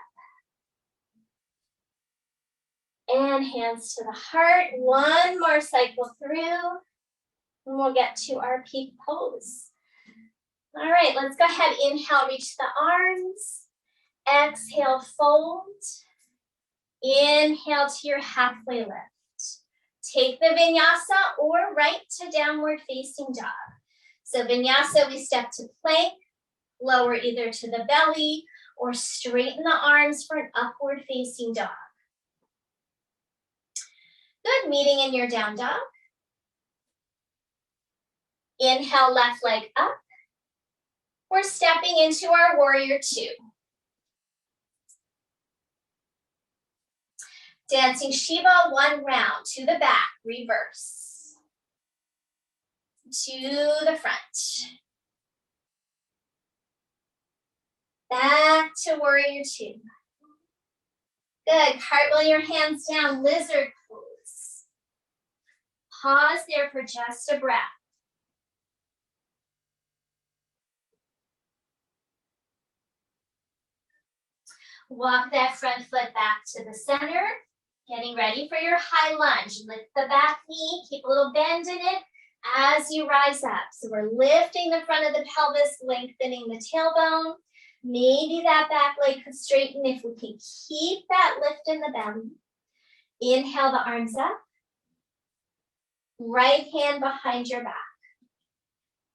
And hands to the heart. One more cycle through. And we'll get to our peak pose. All right, let's go ahead. Inhale, reach the arms. Exhale, fold. Inhale to your halfway lift. Take the vinyasa or right to downward facing dog. So vinyasa, we step to plank, lower either to the belly or straighten the arms for an upward facing dog. Good, meeting in your down dog. Inhale, left leg up. We're stepping into our warrior two. Dancing Shiva one round to the back, reverse. To the front. Back to warrior two. Good, cartwheel your hands down, lizard pose. Pause there for just a breath. Walk that front foot back to the center. Getting ready for your high lunge. Lift the back knee, keep a little bend in it as you rise up. So we're lifting the front of the pelvis, lengthening the tailbone. Maybe that back leg could straighten if we can keep that lift in the belly. Inhale the arms up. Right hand behind your back.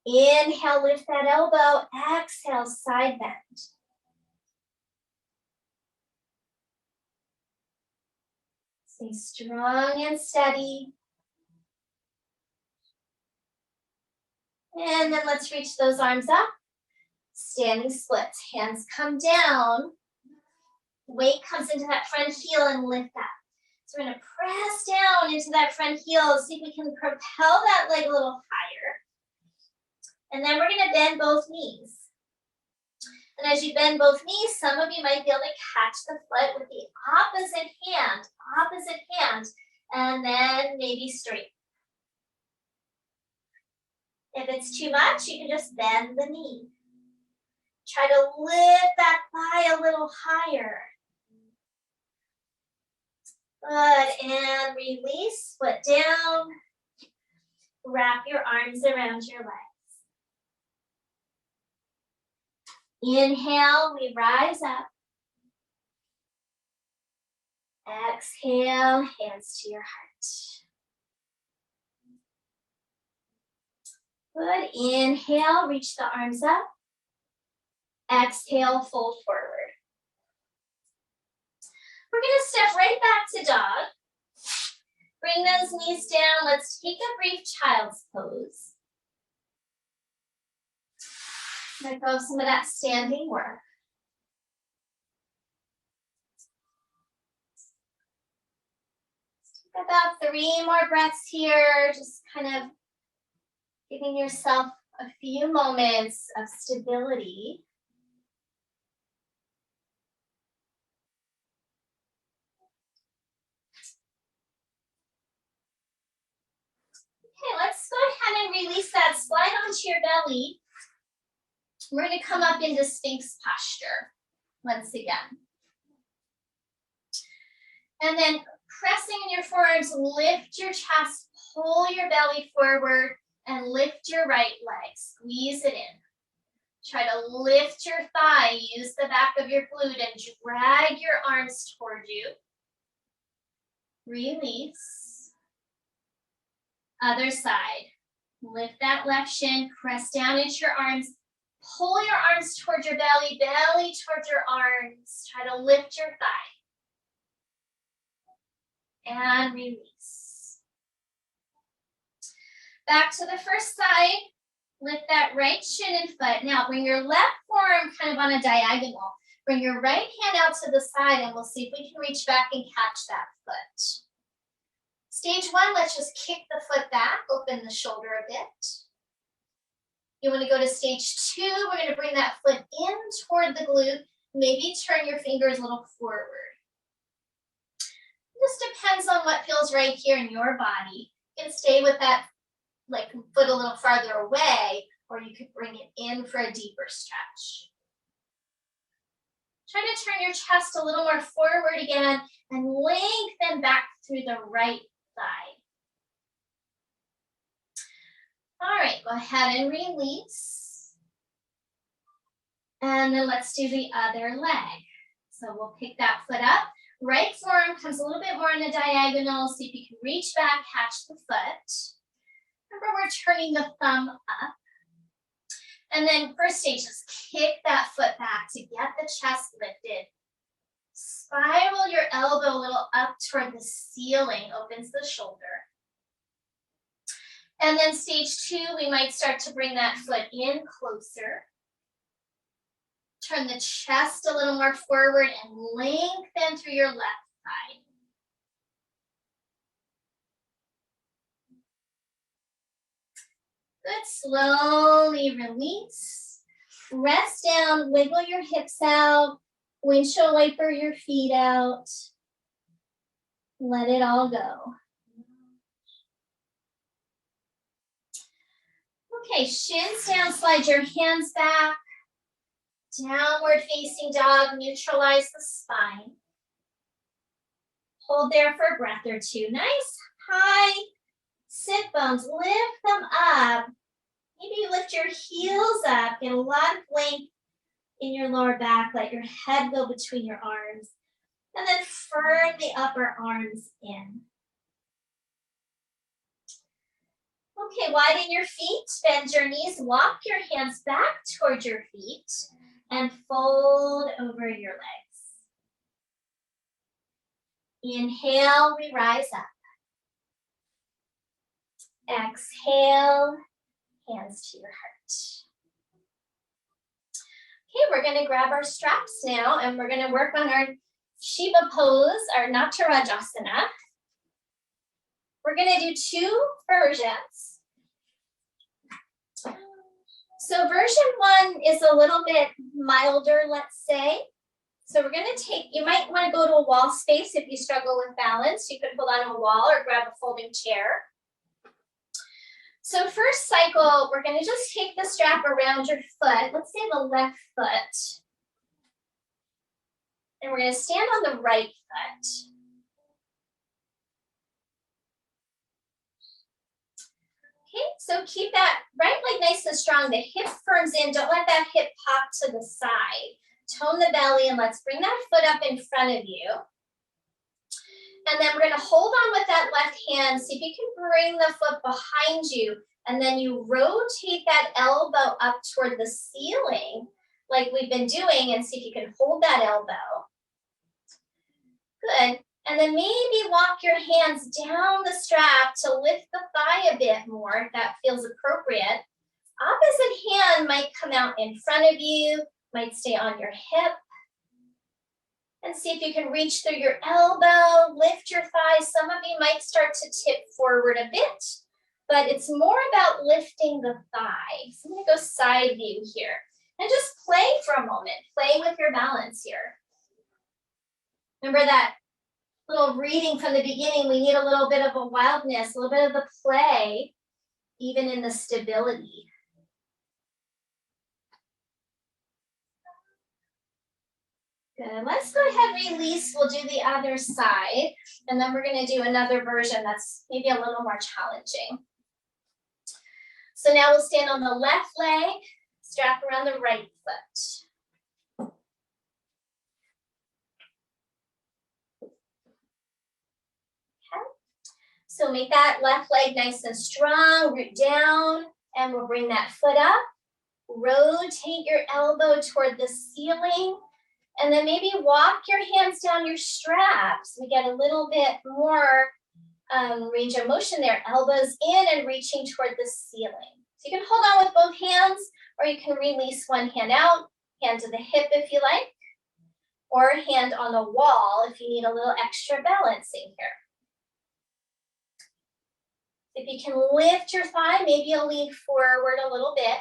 Inhale, lift that elbow. Exhale, side bend. Stay strong and steady. And then let's reach those arms up. Standing splits. Hands come down. Weight comes into that front heel and lift up. So we're going to press down into that front heel. See if we can propel that leg a little higher. And then we're going to bend both knees. And as you bend both knees, some of you might be able to catch the foot with the opposite hand, and then maybe straight. If it's too much, you can just bend the knee. Try to lift that thigh a little higher. Good, and release, foot down. Wrap your arms around your legs. Inhale, we rise up. Exhale, hands to your heart. Good, inhale, reach the arms up. Exhale, fold forward. We're gonna step right back to dog. Bring those knees down. Let's take a brief child's pose. Let go of some of that standing work. Take about 3 more breaths here, just kind of giving yourself a few moments of stability. Okay, let's go ahead and release that. Slide onto your belly. We're going to come up into Sphinx posture once again. And then pressing in your forearms, lift your chest, pull your belly forward, and lift your right leg. Squeeze it in. Try to lift your thigh. Use the back of your glute and drag your arms toward you. Release. Other side. Lift that left shin, press down into your arms. Pull your arms towards your belly, belly towards your arms. Try to lift your thigh. And release. Back to the first side. Lift that right shin and foot. Now bring your left forearm kind of on a diagonal. Bring your right hand out to the side and we'll see if we can reach back and catch that foot. Stage 1, let's just kick the foot back, open the shoulder a bit. You want to go to stage 2, we're going to bring that foot in toward the glute. Maybe turn your fingers a little forward. This depends on what feels right here in your body. You can stay with that foot a little farther away, or you could bring it in for a deeper stretch. Try to turn your chest a little more forward again and lengthen back through the right thigh. All right, go ahead and release. And then let's do the other leg. So we'll pick that foot up. Right forearm comes a little bit more on a diagonal. See if you can reach back, catch the foot. Remember, we're turning the thumb up. And then first stage, just kick that foot back to get the chest lifted. spiral your elbow a little up toward the ceiling, opens the shoulder. And then stage 2, we might start to bring that foot in closer. Turn the chest a little more forward and lengthen through your left thigh. Good, slowly release. Rest down, wiggle your hips out, windshield wiper your feet out. Let it all go. Okay, shins down, slide your hands back. Downward facing dog, neutralize the spine. Hold there for a breath or two. Nice high sit bones, lift them up. Maybe you lift your heels up, get a lot of length in your lower back, let your head go between your arms, and then firm the upper arms in. Okay, widen your feet, bend your knees, walk your hands back toward your feet, and fold over your legs. Inhale, we rise up. Exhale, hands to your heart. Okay, we're going to grab our straps now and we're going to work on our Shiva Pose, our Natarajasana. We're going to do 2 versions. So version 1 is a little bit milder, let's say. So we're going to take, you might want to go to a wall space if you struggle with balance. You could hold on a wall or grab a folding chair. So first cycle, we're going to just take the strap around your foot. Let's say the left foot. And we're going to stand on the right foot. Okay, so keep that right leg nice and strong. The hip firms in. Don't let that hip pop to the side. Tone the belly and let's bring that foot up in front of you. And then we're going to hold on with that left hand. See if you can bring the foot behind you. And then you rotate that elbow up toward the ceiling like we've been doing. And see if you can hold that elbow. Good. And then maybe walk your hands down the strap to lift the thigh a bit more if that feels appropriate. Opposite hand might come out in front of you, might stay on your hip. And see if you can reach through your elbow, lift your thigh. Some of you might start to tip forward a bit, but it's more about lifting the thigh. So I'm going to go side view here and just play for a moment. Play with your balance here. Remember that little reading from the beginning, we need a little bit of a wildness, a little bit of the play, even in the stability. Good. Let's go ahead, release. We'll do the other side, and then we're going to do another version that's maybe a little more challenging. So now we'll stand on the left leg, strap around the right foot. Okay. So make that left leg nice and strong, root down, and we'll bring that foot up. Rotate your elbow toward the ceiling. And then maybe walk your hands down your straps. We get a little bit more range of motion there. Elbows in and reaching toward the ceiling. So you can hold on with both hands, or you can release one hand out, hand to the hip if you like, or hand on the wall if you need a little extra balancing here. If you can lift your thigh, maybe you'll lean forward a little bit,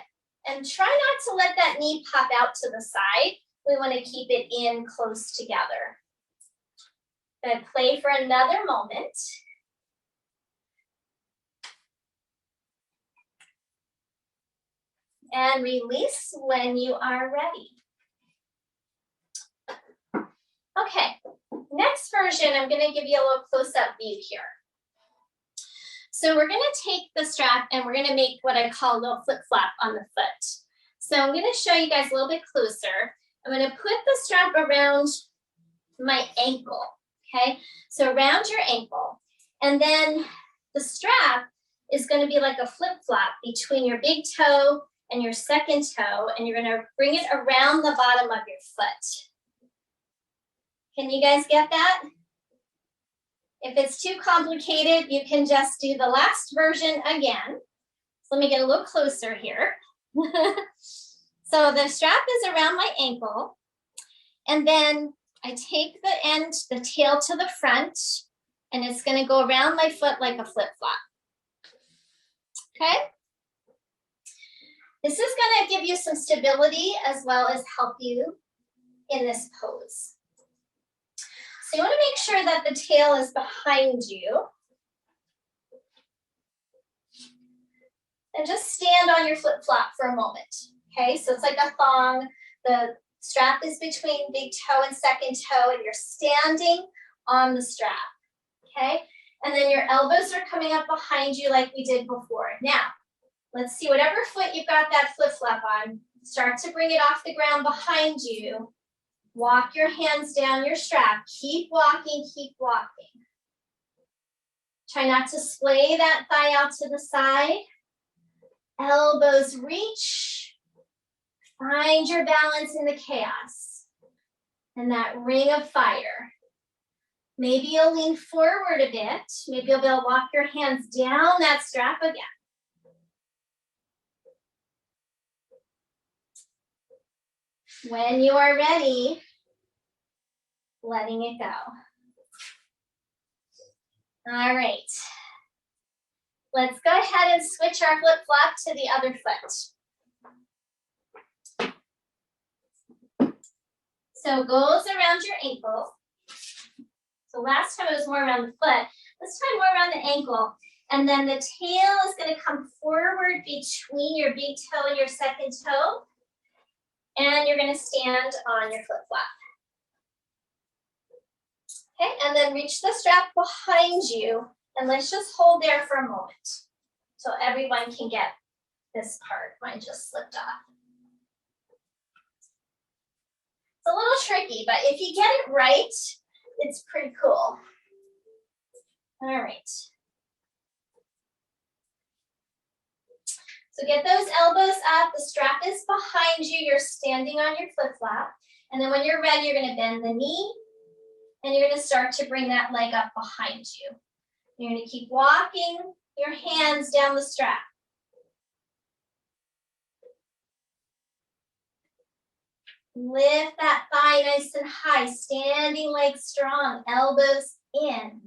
and try not to let that knee pop out to the side. We want to keep it in close together. Good. Play for another moment. And release when you are ready. Okay, next version, I'm going to give you a little close-up view here. So we're going to take the strap and we're going to make what I call a little flip-flop on the foot. So I'm going to show you guys a little bit closer. I'm going to put the strap around my ankle, okay? So around your ankle. And then the strap is going to be like a flip-flop between your big toe and your second toe, and you're going to bring it around the bottom of your foot. Can you guys get that? If it's too complicated, you can just do the last version again. So let me get a little closer here. So the strap is around my ankle, and then I take the end, the tail to the front, and it's going to go around my foot like a flip-flop. Okay? This is going to give you some stability as well as help you in this pose. So you want to make sure that the tail is behind you. And just stand on your flip-flop for a moment. Okay, so it's like a thong. The strap is between big toe and second toe, and you're standing on the strap. Okay, and then your elbows are coming up behind you like we did before. Now, let's see, whatever foot you've got that flip-flop on, start to bring it off the ground behind you. Walk your hands down your strap. Keep walking, keep walking. Try not to splay that thigh out to the side. Elbows reach. Find your balance in the chaos and that ring of fire. Maybe you'll lean forward a bit. Maybe you'll be able to walk your hands down that strap again. When you are ready, letting it go. All right. Let's go ahead and switch our flip-flop to the other foot. So goes around your ankle. So last time it was more around the foot. This time more around the ankle. And then the tail is going to come forward between your big toe and your second toe. And you're going to stand on your flip-flop. Okay, and then reach the strap behind you. And let's just hold there for a moment so everyone can get this part. Mine just slipped off. It's a little tricky, but if you get it right, it's pretty cool. All right. So get those elbows up. The strap is behind you. You're standing on your flip-flop. And then when you're ready, you're going to bend the knee. And you're going to start to bring that leg up behind you. You're going to keep walking your hands down the strap. Lift that thigh nice and high, standing leg strong, elbows in.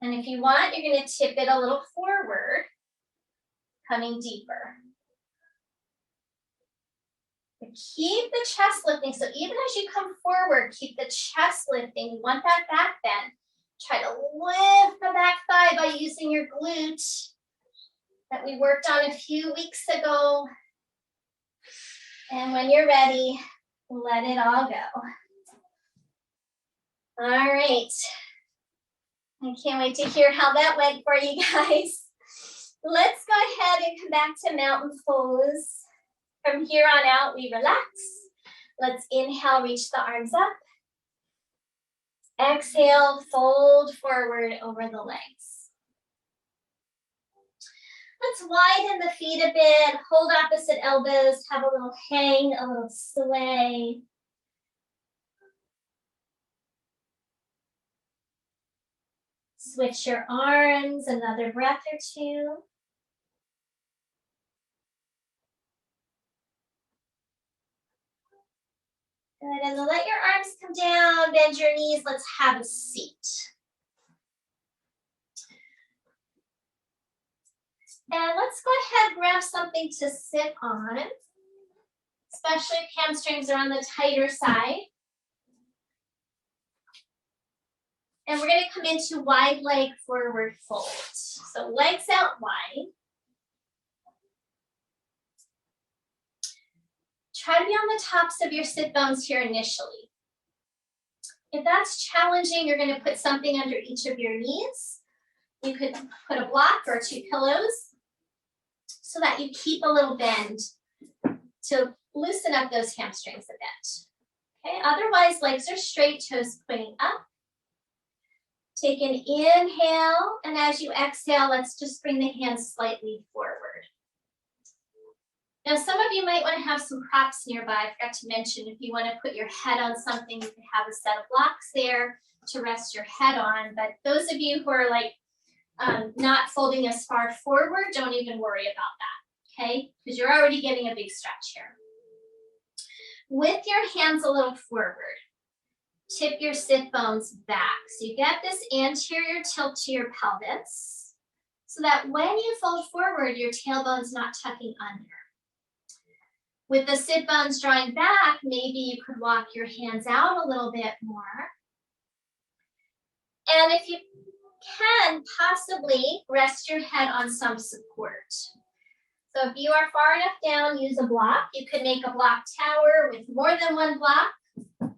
And if you want, you're going to tip it a little forward, coming deeper. But keep the chest lifting. So even as you come forward, keep the chest lifting. You want that back bend. Try to lift the back thigh by using your glute that we worked on a few weeks ago. And when you're ready, let it all go. All right. I can't wait to hear how that went for you guys. Let's go ahead and come back to mountain pose. From here on out, we relax. Let's inhale, reach the arms up. Exhale, fold forward over the legs. Let's widen the feet a bit, hold opposite elbows, have a little hang, a little sway. Switch your arms, another breath or two. Good, and then let your arms come down, bend your knees, let's have a seat. And let's go ahead and grab something to sit on, especially if hamstrings are on the tighter side. And we're going to come into wide leg forward fold. So legs out wide. Try to be on the tops of your sit bones here initially. If that's challenging, you're going to put something under each of your knees. You could put a block or 2 pillows so that you keep a little bend to loosen up those hamstrings a bit. Okay, otherwise legs are straight, toes pointing up. Take an inhale, and as you exhale, let's just bring the hands slightly forward. Now, some of you might want to have some props nearby. I forgot to mention, if you want to put your head on something, you can have a set of blocks there to rest your head on. But those of you who are like not folding as far forward, don't even worry about that, okay? Because you're already getting a big stretch here. With your hands a little forward, tip your sit bones back. So you get this anterior tilt to your pelvis so that when you fold forward, your tailbone's not tucking under. With the sit bones drawing back, maybe you could walk your hands out a little bit more. And if you can, possibly rest your head on some support. So if you are far enough down, use a block. You could make a block tower with more than one block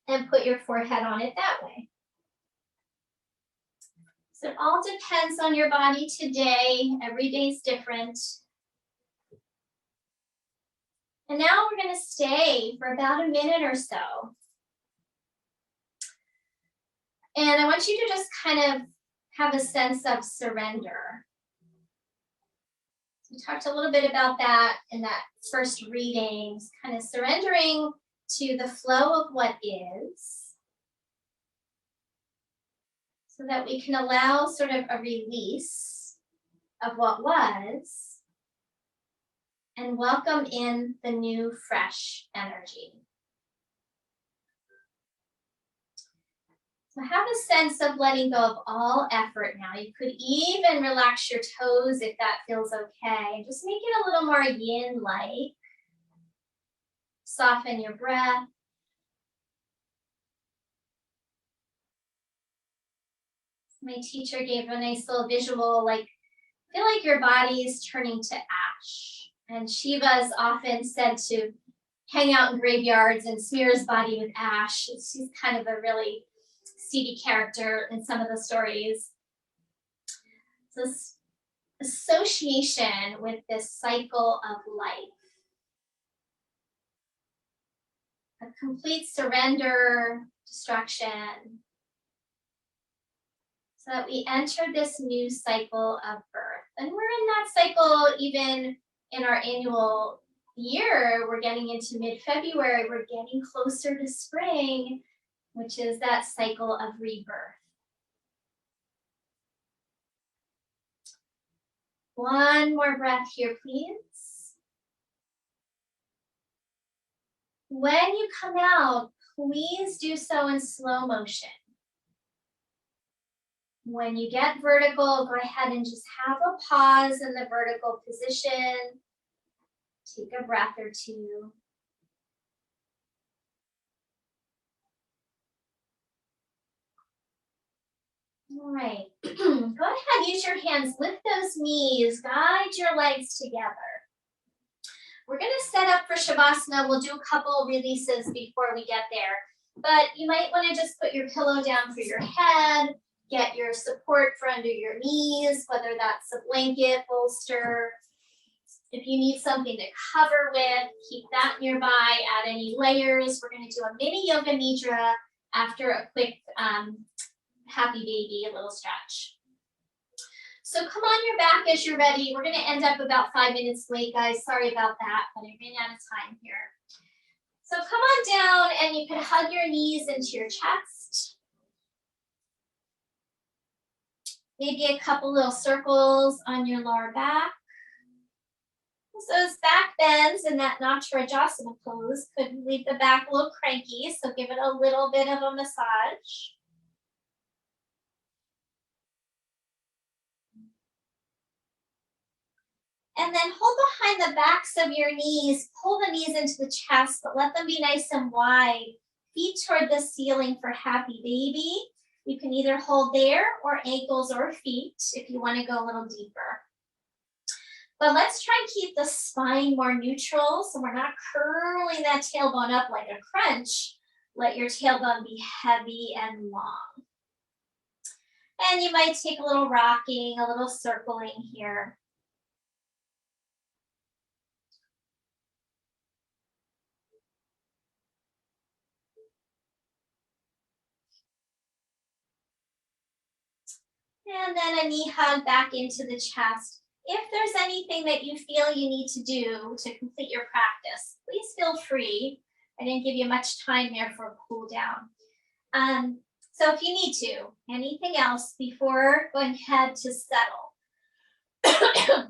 and put your forehead on it that way. So it all depends on your body today. Every day's different. And now we're going to stay for about a minute or so. And I want you to just kind of have a sense of surrender. We talked a little bit about that in that first reading, kind of surrendering to the flow of what is, so that we can allow sort of a release of what was and welcome in the new, fresh energy. So have a sense of letting go of all effort now. You could even relax your toes if that feels okay. Just make it a little more yin-like. Soften your breath. My teacher gave a nice little visual, like, feel like your body is turning to ash. And Shiva's often said to hang out in graveyards and smear his body with ash. She's kind of a really seedy character in some of the stories. So this association with this cycle of life. A complete surrender, destruction, so that we enter this new cycle of birth. And we're in that cycle even in our annual year. We're getting into mid-February. We're getting closer to spring, which is that cycle of rebirth. One more breath here, please. When you come out, please do so in slow motion. When you get vertical, go ahead and just have a pause in the vertical position. Take a breath or two. All right, go ahead, use your hands, lift those knees, guide your legs together. We're gonna set up for Shavasana. We'll do a couple releases before we get there, but you might wanna just put your pillow down for your head, get your support for under your knees, whether that's a blanket, bolster. If you need something to cover with, keep that nearby, add any layers. We're gonna do a mini yoga nidra after a quick happy baby, a little stretch. So come on your back as you're ready. We're gonna end up about 5 minutes late, guys. Sorry about that, but I ran out of time here. So come on down and you can hug your knees into your chest. Maybe a couple little circles on your lower back. So those back bends in that Natarajasana pose could leave the back a little cranky, so give it a little bit of a massage. And then hold behind the backs of your knees, pull the knees into the chest, but let them be nice and wide. Feet toward the ceiling for happy baby. You can either hold there or ankles or feet if you want to go a little deeper. But let's try and keep the spine more neutral so we're not curling that tailbone up like a crunch. Let your tailbone be heavy and long. And you might take a little rocking, a little circling here. And then a knee hug back into the chest. If there's anything that you feel you need to do to complete your practice, please feel free. I didn't give you much time there for a cool down. So if you need to, anything else before going ahead to settle.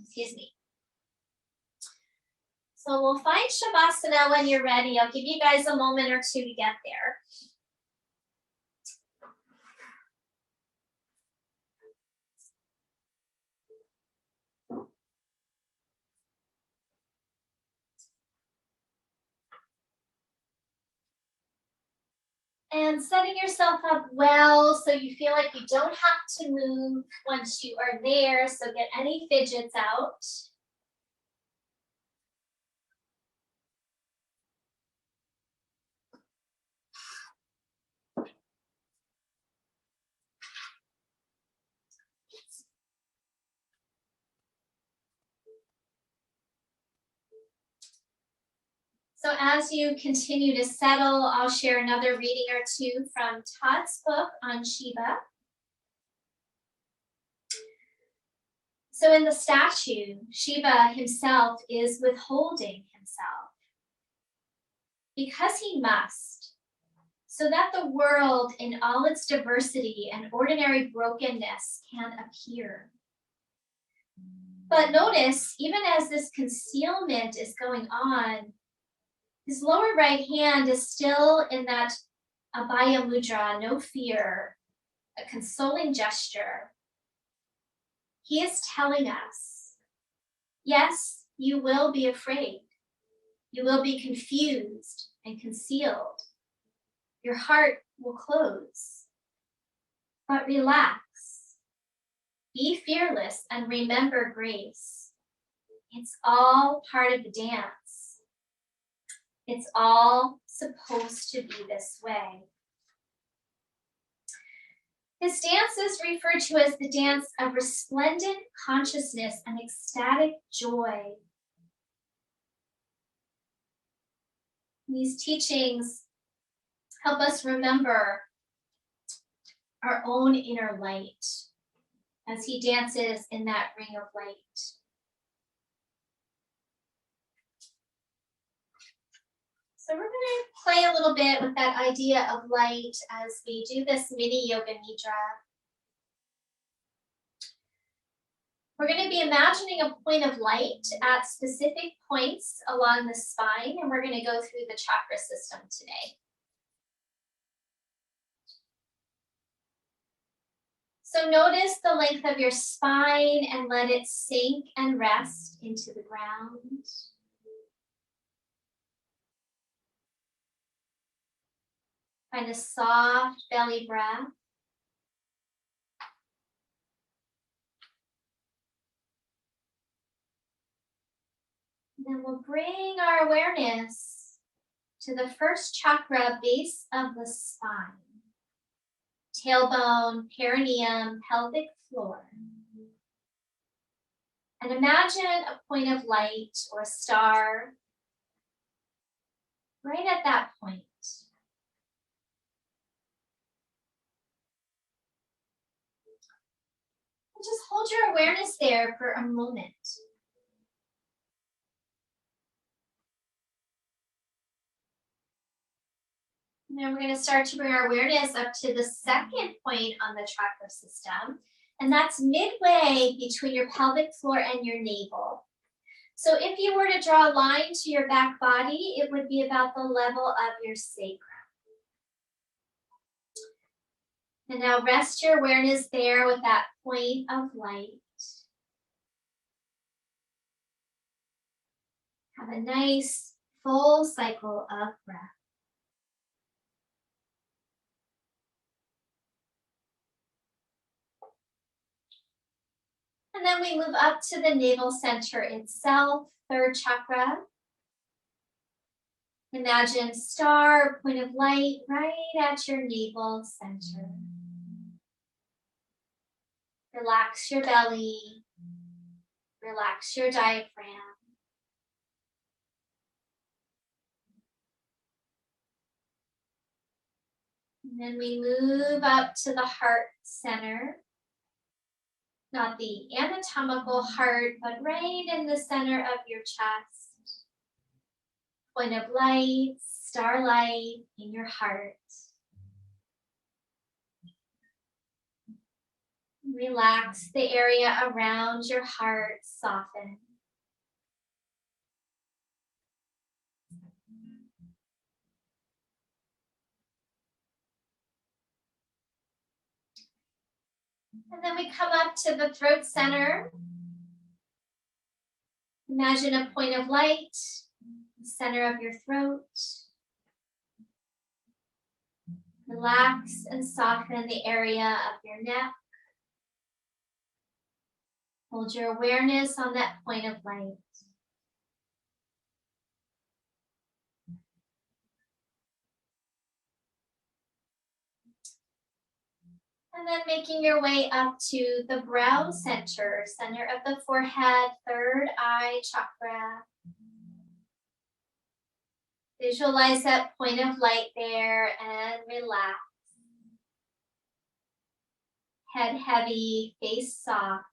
Excuse me. So we'll find Shavasana when you're ready. I'll give you guys a moment or two to get there. And setting yourself up well so you feel like you don't have to move once you are there. So get any fidgets out. So as you continue to settle, I'll share another reading or two from Todd's book on Shiva. So in the statue, Shiva himself is withholding himself because he must, so that the world in all its diversity and ordinary brokenness can appear. But notice, even as this concealment is going on, his lower right hand is still in that Abhaya Mudra, no fear, a consoling gesture. He is telling us, yes, you will be afraid. You will be confused and concealed. Your heart will close. But relax. Be fearless and remember grace. It's all part of the dance. It's all supposed to be this way. His dance is referred to as the dance of resplendent consciousness and ecstatic joy. These teachings help us remember our own inner light as he dances in that ring of light. So we're going to play a little bit with that idea of light as we do this mini yoga nidra. We're going to be imagining a point of light at specific points along the spine, and we're going to go through the chakra system today. So notice the length of your spine and let it sink and rest into the ground. Find a soft belly breath. And then we'll bring our awareness to the first chakra, base of the spine. Tailbone, perineum, pelvic floor. And imagine a point of light or a star right at that point. And just hold your awareness there for a moment. And then we're going to start to bring our awareness up to the second point on the chakra system. And that's midway between your pelvic floor and your navel. So if you were to draw a line to your back body, it would be about the level of your sacrum. And now rest your awareness there with that point of light. Have a nice full cycle of breath. And then we move up to the navel center itself, third chakra. Imagine star, point of light right at your navel center. Relax your belly. Relax your diaphragm. And then we move up to the heart center. not the anatomical heart, but right in the center of your chest. Point of light, starlight in your heart. Relax the area around your heart, soften. And then we come up to the throat center. Imagine a point of light, the center of your throat. Relax and soften the area of your neck. Hold your awareness on that point of light. And then making your way up to the brow center, center of the forehead, third eye chakra. Visualize that point of light there and relax. Head heavy, face soft.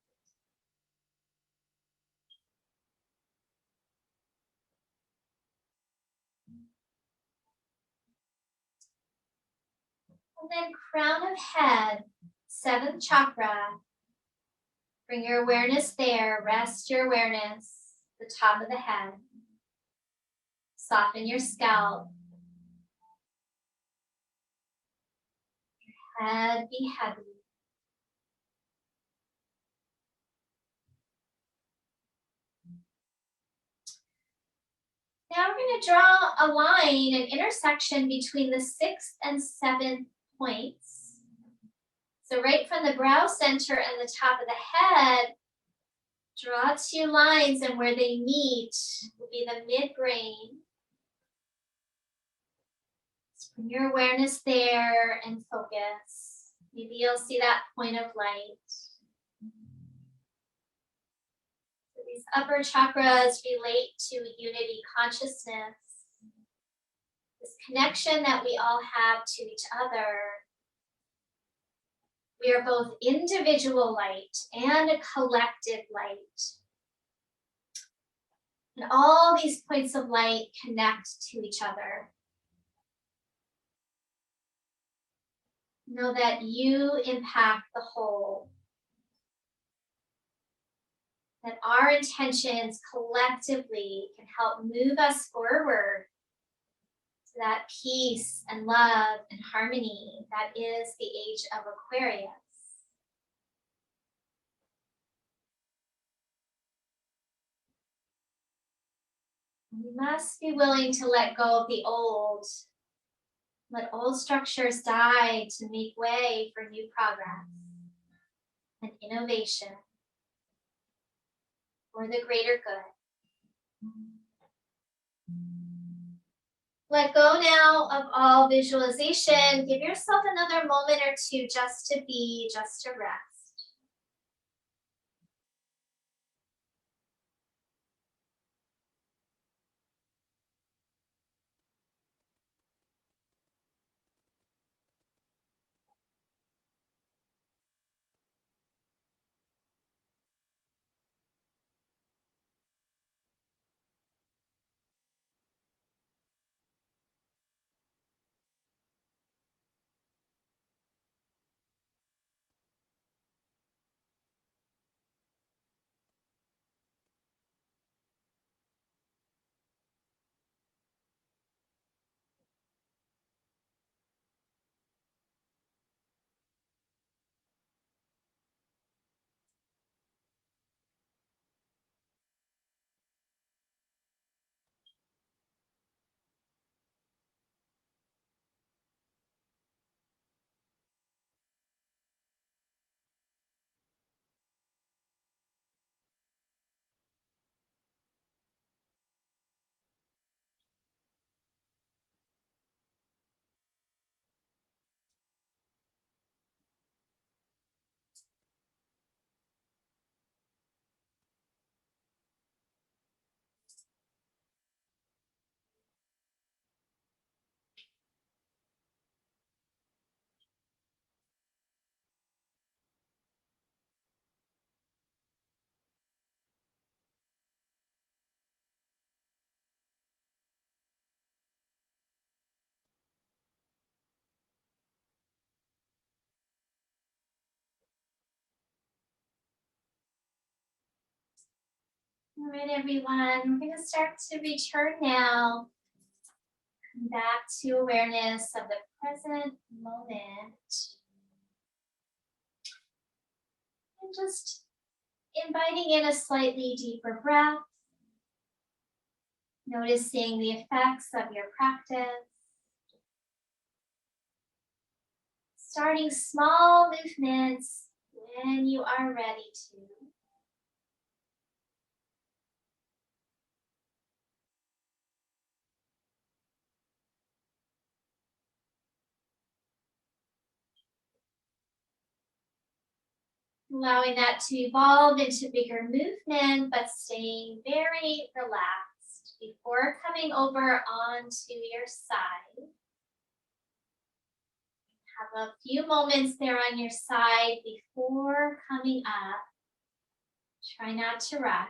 And then crown of head, seventh chakra. Bring your awareness there. Rest your awareness, the top of the head. Soften your scalp. Head be heavy. Now we're going to draw a line, an intersection between the sixth and seventh points. So right from the brow center and the top of the head, draw two lines, and where they meet will be the midbrain. Just bring your awareness there and focus. Maybe you'll see that point of light. These upper chakras relate to unity consciousness, this connection that we all have to each other. We are both individual light and a collective light. And all these points of light connect to each other. Know that you impact the whole. That our intentions collectively can help move us forward to that peace and love and harmony that is the age of Aquarius. We must be willing to let go of the old. Let old structures die to make way for new progress and innovation for the greater good. Let go now of all visualization. Give yourself another moment or two just to be, just to rest. All right, everyone, we're going to start to return now. Come back to awareness of the present moment. And just inviting in a slightly deeper breath. Noticing the effects of your practice. Starting small movements when you are ready to. Allowing that to evolve into bigger movement, but staying very relaxed before coming over onto your side. Have a few moments there on your side before coming up. Try not to rush.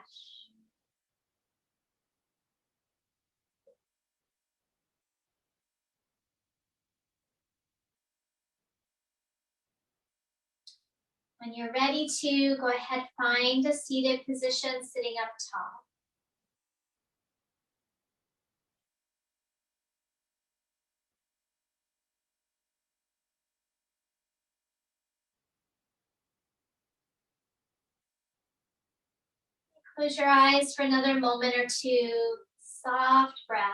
When you're ready to, go ahead, find a seated position sitting up tall. Close your eyes for another moment or two. Soft breath.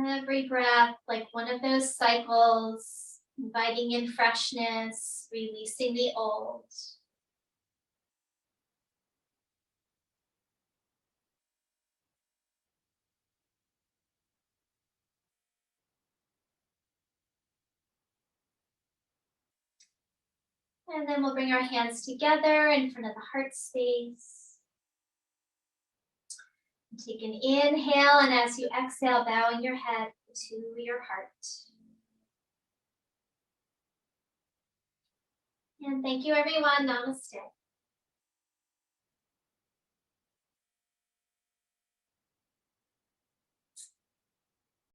Every breath like one of those cycles, inviting in freshness, releasing the old. And then we'll bring our hands together in front of the heart space. Take an inhale, and as you exhale, bowing your head to your heart. And thank you, everyone. Namaste.